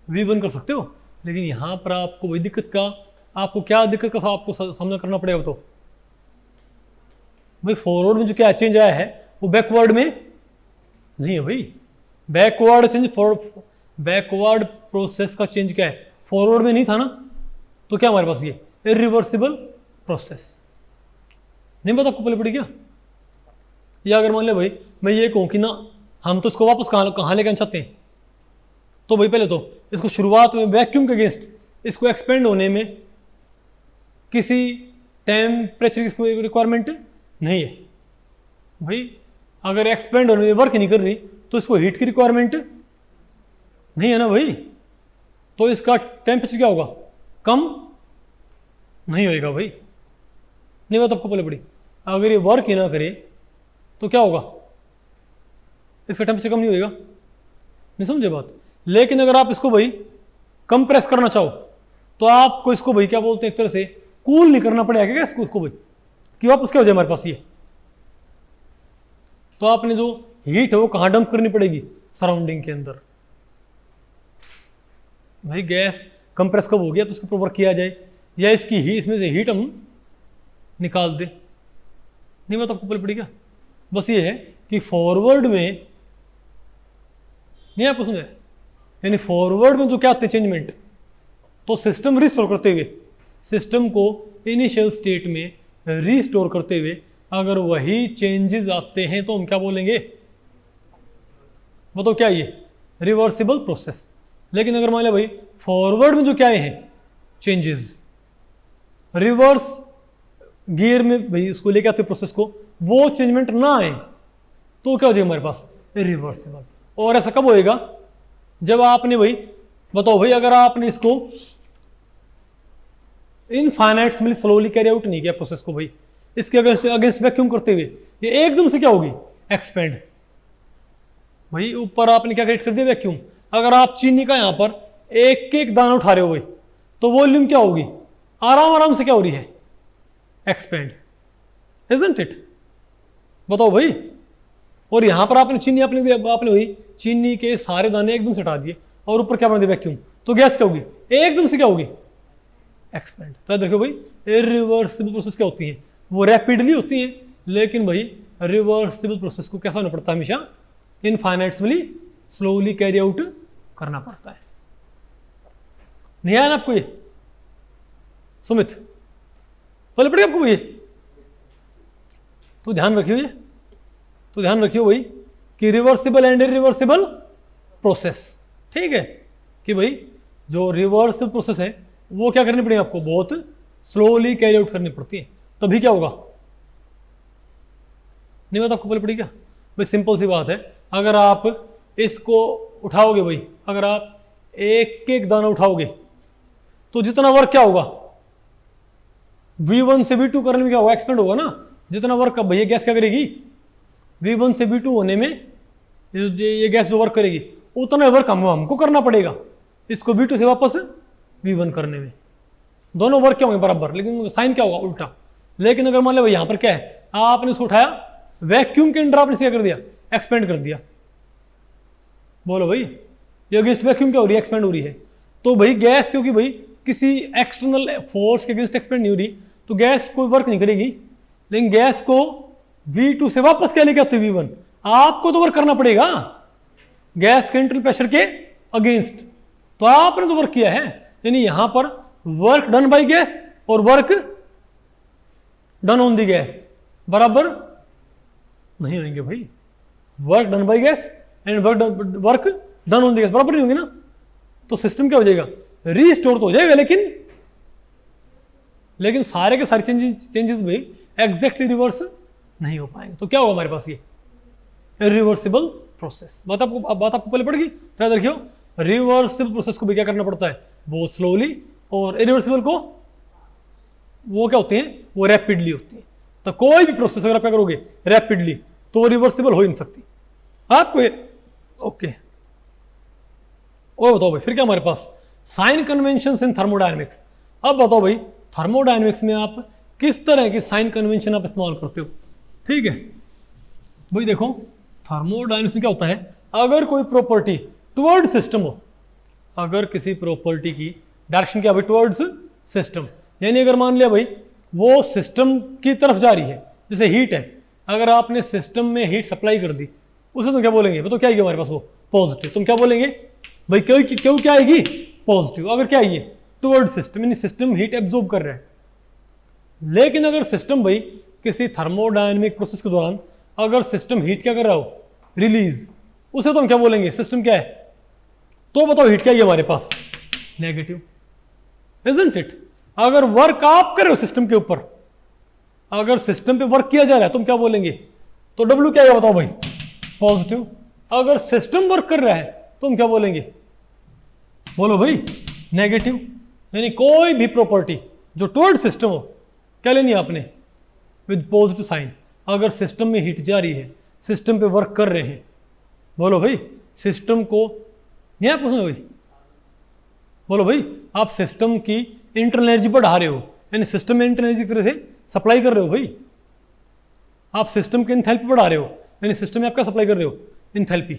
Speaker 1: V1 कर सकते हो। लेकिन यहां पर आपको वही दिक्कत का आपको सामना करना पड़ेगा। तो भाई फॉरवर्ड में जो क्या चेंज आया है वो बैकवर्ड में नहीं है भाई, बैकवर्ड प्रोसेस का चेंज क्या है, फॉरवर्ड में नहीं था ना, तो क्या हमारे पास ये इरिवर्सिबल प्रोसेस। नहीं पता आपको पहले पड़ी क्या, या अगर मान ले भाई मैं ये कहूं कि ना हम तो इसको वापस कहां लेकर चाहते हैं, तो भाई पहले तो इसको शुरुआत में वैक्यूम के अगेंस्ट इसको एक्सपेंड होने में किसी टेम्परेचर की रिक्वायरमेंट नहीं है भाई। अगर एक्सपेंड होने में वर्क नहीं कर रही तो इसको हीट की रिक्वायरमेंट नहीं है ना भाई, तो इसका टेम्परेचर क्या होगा, कम नहीं होएगा भाई। नहीं बात आपको पहले पड़ी, अगर ये वर्क ही ना करे तो क्या होगा, इसका टेम्परेचर कम नहीं होएगा, नहीं समझे बात। लेकिन अगर आप इसको भाई कंप्रेस करना चाहो तो आपको इसको भाई क्या बोलते हैं, एक तरह से कूल नहीं करना पड़ेगा क्या इसको भाई, कि वापस क्या हो जाए हमारे पास ये, तो आपने जो हीट है वो कहां डंप करनी पड़ेगी, सराउंडिंग के अंदर। भाई गैस कंप्रेस कब हो गया तो उसके ऊपर वर्क किया जाए, या इसमें से हीट हम निकाल दे। नहीं बात आपको पहले पड़ी क्या, बस ये है कि फॉरवर्ड में नहीं आपको समझे, यानी फॉरवर्ड में जो क्या आते हैं चेंजमेंट, तो सिस्टम रिस्टोर करते हुए, सिस्टम को इनिशियल स्टेट में रिस्टोर करते हुए अगर वही चेंजेस आते हैं तो हम क्या बोलेंगे, वो तो क्या ये रिवर्सिबल प्रोसेस। लेकिन अगर मान लिया भाई फॉरवर्ड में जो क्या हैं चेंजेस, रिवर्स गियर में भाई उसको लेके आते प्रोसेस को, वो चेंजमेंट ना आए तो क्या हो जाएगा हमारे पास, रिवर्सिबल। और ऐसा कब होएगा, जब आपने भाई बताओ भाई अगर आपने इसको इनफाइनाइट में स्लोली कैरी आउट नहीं किया प्रोसेस को भाई, इसके अगेंस्ट वैक्यूम करते हुए ये एकदम से क्या होगी, एक्सपेंड। भाई ऊपर आपने क्या क्रिएट कर दिया, वैक्यूम। अगर आप चीनी का यहां पर एक एक दाना उठा रहे हो भाई, तो वॉल्यूम क्या होगी, आराम आराम से क्या हो रही है, एक्सपेंड, इजंट इट। बताओ भाई। और यहां पर आपने वही चीनी के सारे दाने एकदम से हटा दिए और ऊपर क्या बना दिया, वैक्यूम, तो गैस क्या होगी, एकदम से क्या होगी, एक्सपेंड। तो देखो भाई इरिवर्सिबल प्रोसेस क्या होती है, वो रैपिडली होती है, लेकिन भाई रिवर्सिबल प्रोसेस को कैसा होना पड़ता है, हमेशा इनफाइनाइटली स्लोली कैरी आउट करना पड़ता है। नहीं आया ना आपको ये सुमित, पहले पड़ेगा आपको ये, तो ध्यान रखियो भाई कि रिवर्सिबल एंड इरिवर्सिबल प्रोसेस, ठीक है, कि भाई जो रिवर्सिबल प्रोसेस है वो क्या करनी पड़ेगी आपको, बहुत स्लोली कैरी आउट करनी पड़ती है, तभी क्या होगा। नहीं बात आपको पहले पड़ी क्या भाई, सिंपल सी बात है, अगर आप इसको उठाओगे भाई, अगर आप एक एक दाना उठाओगे तो जितना वर्क क्या होगा, V1 से V2 करने में क्या होगा, एक्सपेंड होगा ना। जितना वर्क का भैया गैस क्या करेगी, V1 से V2 होने में ये गैस जो वर्क करेगी उतना वर्क हमको करना पड़ेगा, इसको V2 से वापस V1 करने में। दोनों वर्क क्या होंगे बराबर, लेकिन साइन क्या होगा, उल्टा। लेकिन अगर मान लो भाई यहाँ पर क्या है, आपने इसको उठाया वैक्यूम के अंदर, आपने क्या कर दिया, एक्सपेंड कर दिया। बोलो भाई, ये अगेंस्ट वैक्यूम क्या हो रही है? एक्सपेंड हो रही है। तो भाई गैस क्योंकि भाई किसी एक्सटर्नल फोर्स के अगेंस्ट एक्सपेंड नहीं हो रही, तो गैस कोई वर्क नहीं करेगी। लेकिन गैस को V2 से वापस क्या लेके आते हो? V1। आपको तो वर्क करना पड़ेगा गैस के इंटरनल प्रेशर के अगेंस्ट, तो आपने तो वर्क किया है। यानी यहां पर वर्क डन बाय गैस और work done on the gas बराबर नहीं होंगे भाई। Work done by gas and work done on the gas बराबर नहीं होंगे ना। तो सिस्टम क्या हो जाएगा? रीस्टोर तो हो जाएगा, लेकिन सारे के सारे चेंजेस भी एग्जैक्टली रिवर्स नहीं हो पाएंगे। तो क्या होगा हमारे पास? ये इरिवर्सिबल प्रोसेस। बात आपको पहले पड़ गई। तो याद रखियो, रिवर्सिबल प्रोसेस को भी क्या करना पड़ता है? बहुत स्लोली, और इरिवर्सिबल को वो क्या होते हैं? वो रैपिडली होती है। तो कोई भी प्रोसेस अगर आप क्या करोगे रैपिडली, तो वो रिवर्सिबल हो ही नहीं सकती आपको। ओके, और बताओ भाई फिर क्या हमारे पास? Sign convention in thermodynamics. अब बताओ भाई, थर्मोडायनेमिक्स में आप किस तरह की साइन कन्वेंशन आप इस्तेमाल करते हो? ठीक है भाई, देखो थर्मोडायनेमिक्स में क्या होता है, अगर कोई प्रॉपर्टी टुवर्ड सिस्टम हो, अगर किसी प्रॉपर्टी की डायरेक्शन क्या भाई? Towards system. यानी अगर मान लिया भाई वो सिस्टम की तरफ जा रही है, जैसे हीट है, अगर आपने सिस्टम में हीट सप्लाई कर दी, उसे तुम क्या बोलेंगे? तो क्या आएगी हमारे पास? वो पॉजिटिव। तुम क्या बोलेंगे भाई? क्यों क्या आएगी? पॉजिटिव। अगर क्या आएगी? टुवर्ड सिस्टम, यानी सिस्टम हीट एब्जॉर्ब कर रहा है। लेकिन अगर सिस्टम भाई किसी थर्मोडायनेमिक प्रोसेस के दौरान अगर सिस्टम हीट क्या कर रहा हो? रिलीज, उसे तो हम क्या बोलेंगे? सिस्टम क्या है? तो बताओ हीट क्या है हमारे पास? Negative, isn't it? अगर वर्क आप कर रहे हो सिस्टम के ऊपर, अगर सिस्टम पे वर्क किया जा रहा है, तुम क्या बोलेंगे? तो W क्या है बताओ भाई? पॉजिटिव। अगर सिस्टम वर्क कर रहा है, तुम क्या बोलेंगे? बोलो भाई, नेगेटिव। यानी कोई भी प्रॉपर्टी जो टुवर्ड सिस्टम हो, क्या लेनी है आपने? With positive sign. अगर सिस्टम में हीट जा रही है, सिस्टम पे वर्क कर रहे हैं, बोलो भाई सिस्टम को नहीं आप पूछो भाई, बोलो भाई आप सिस्टम की इंटरनल एनर्जी बढ़ा रहे हो, यानी सिस्टम में इंटरनल एनर्जी की तरह से सप्लाई कर रहे हो भाई। आप सिस्टम की इंथैल्पी बढ़ा रहे हो, यानी सिस्टम में आप क्या सप्लाई कर रहे हो? इंथैल्पी।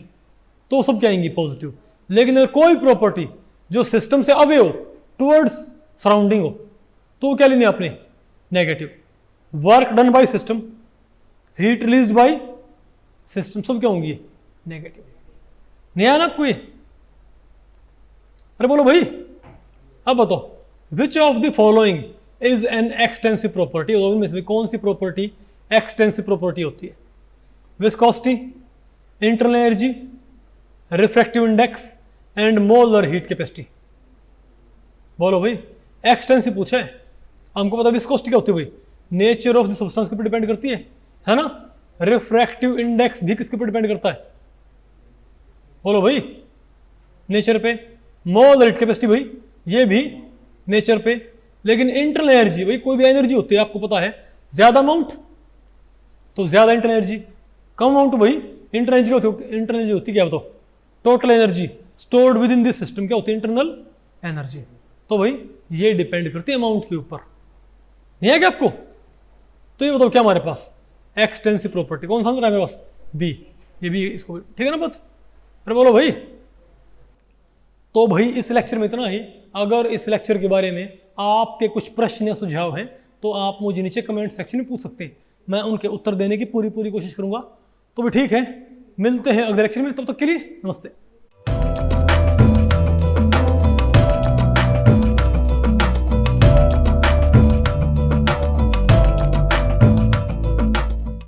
Speaker 1: तो सब क्या आएंगी? पॉजिटिव। लेकिन अगर कोई प्रॉपर्टी जो सिस्टम से अवे हो, टुवर्ड्स सराउंडिंग हो, तो क्या लेनी है आपने? Negative. Work done by system, heat released by system, सब क्या होंगी? नेगेटिव। नहीं आया ना कोई? अरे बोलो भाई, अब बताओ which of the following is an extensive property? में से कौन सी प्रॉपर्टी एक्सटेंसिव प्रॉपर्टी होती है? Viscosity, internal energy, refractive index and molar heat capacity. बोलो भाई, एक्सटेंसिव पूछा है, हमको पता विस्कोसिटी क्या होती है भाई? नेचर ऑफ द सब्सटेंस के ऊपर डिपेंड करती है ना। रिफ्रैक्टिव इंडेक्स भी किसके ऊपर डिपेंड करता है? बोलो भाई, नेचर पे। मोलर हीट कैपेसिटी भाई, ये भी नेचर पे। लेकिन इंटरनल एनर्जी भाई, कोई भी एनर्जी होती है आपको पता है, ज्यादा अमाउंट तो ज्यादा इंटरनल एनर्जी, कम अमाउंट भाई इंटरनल एनर्जी होती है। इंटरनल एनर्जी होती क्या बताओ? Total energy stored with in this system, क्या होती है? Internal energy. तो भाई ये डिपेंड करती है अमाउंट के ऊपर। नहीं है क्या आपको? तो ये बताओ क्या हमारे पास एक्सटेंसिव प्रॉपर्टी कौन सा आंसर है मेरे पास? बी। ये भी इसको ठीक है ना बात? अरे बोलो भाई। तो भाई इस लेक्चर में इतना ही। अगर इस लेक्चर के बारे में आपके कुछ प्रश्न या सुझाव हैं तो आप मुझे नीचे कमेंट सेक्शन में पूछ सकते हैं, मैं उनके उत्तर देने की पूरी कोशिश करूंगा। तो भी ठीक है, मिलते हैं अगले लेक्चर में, तब तक के लिए नमस्ते।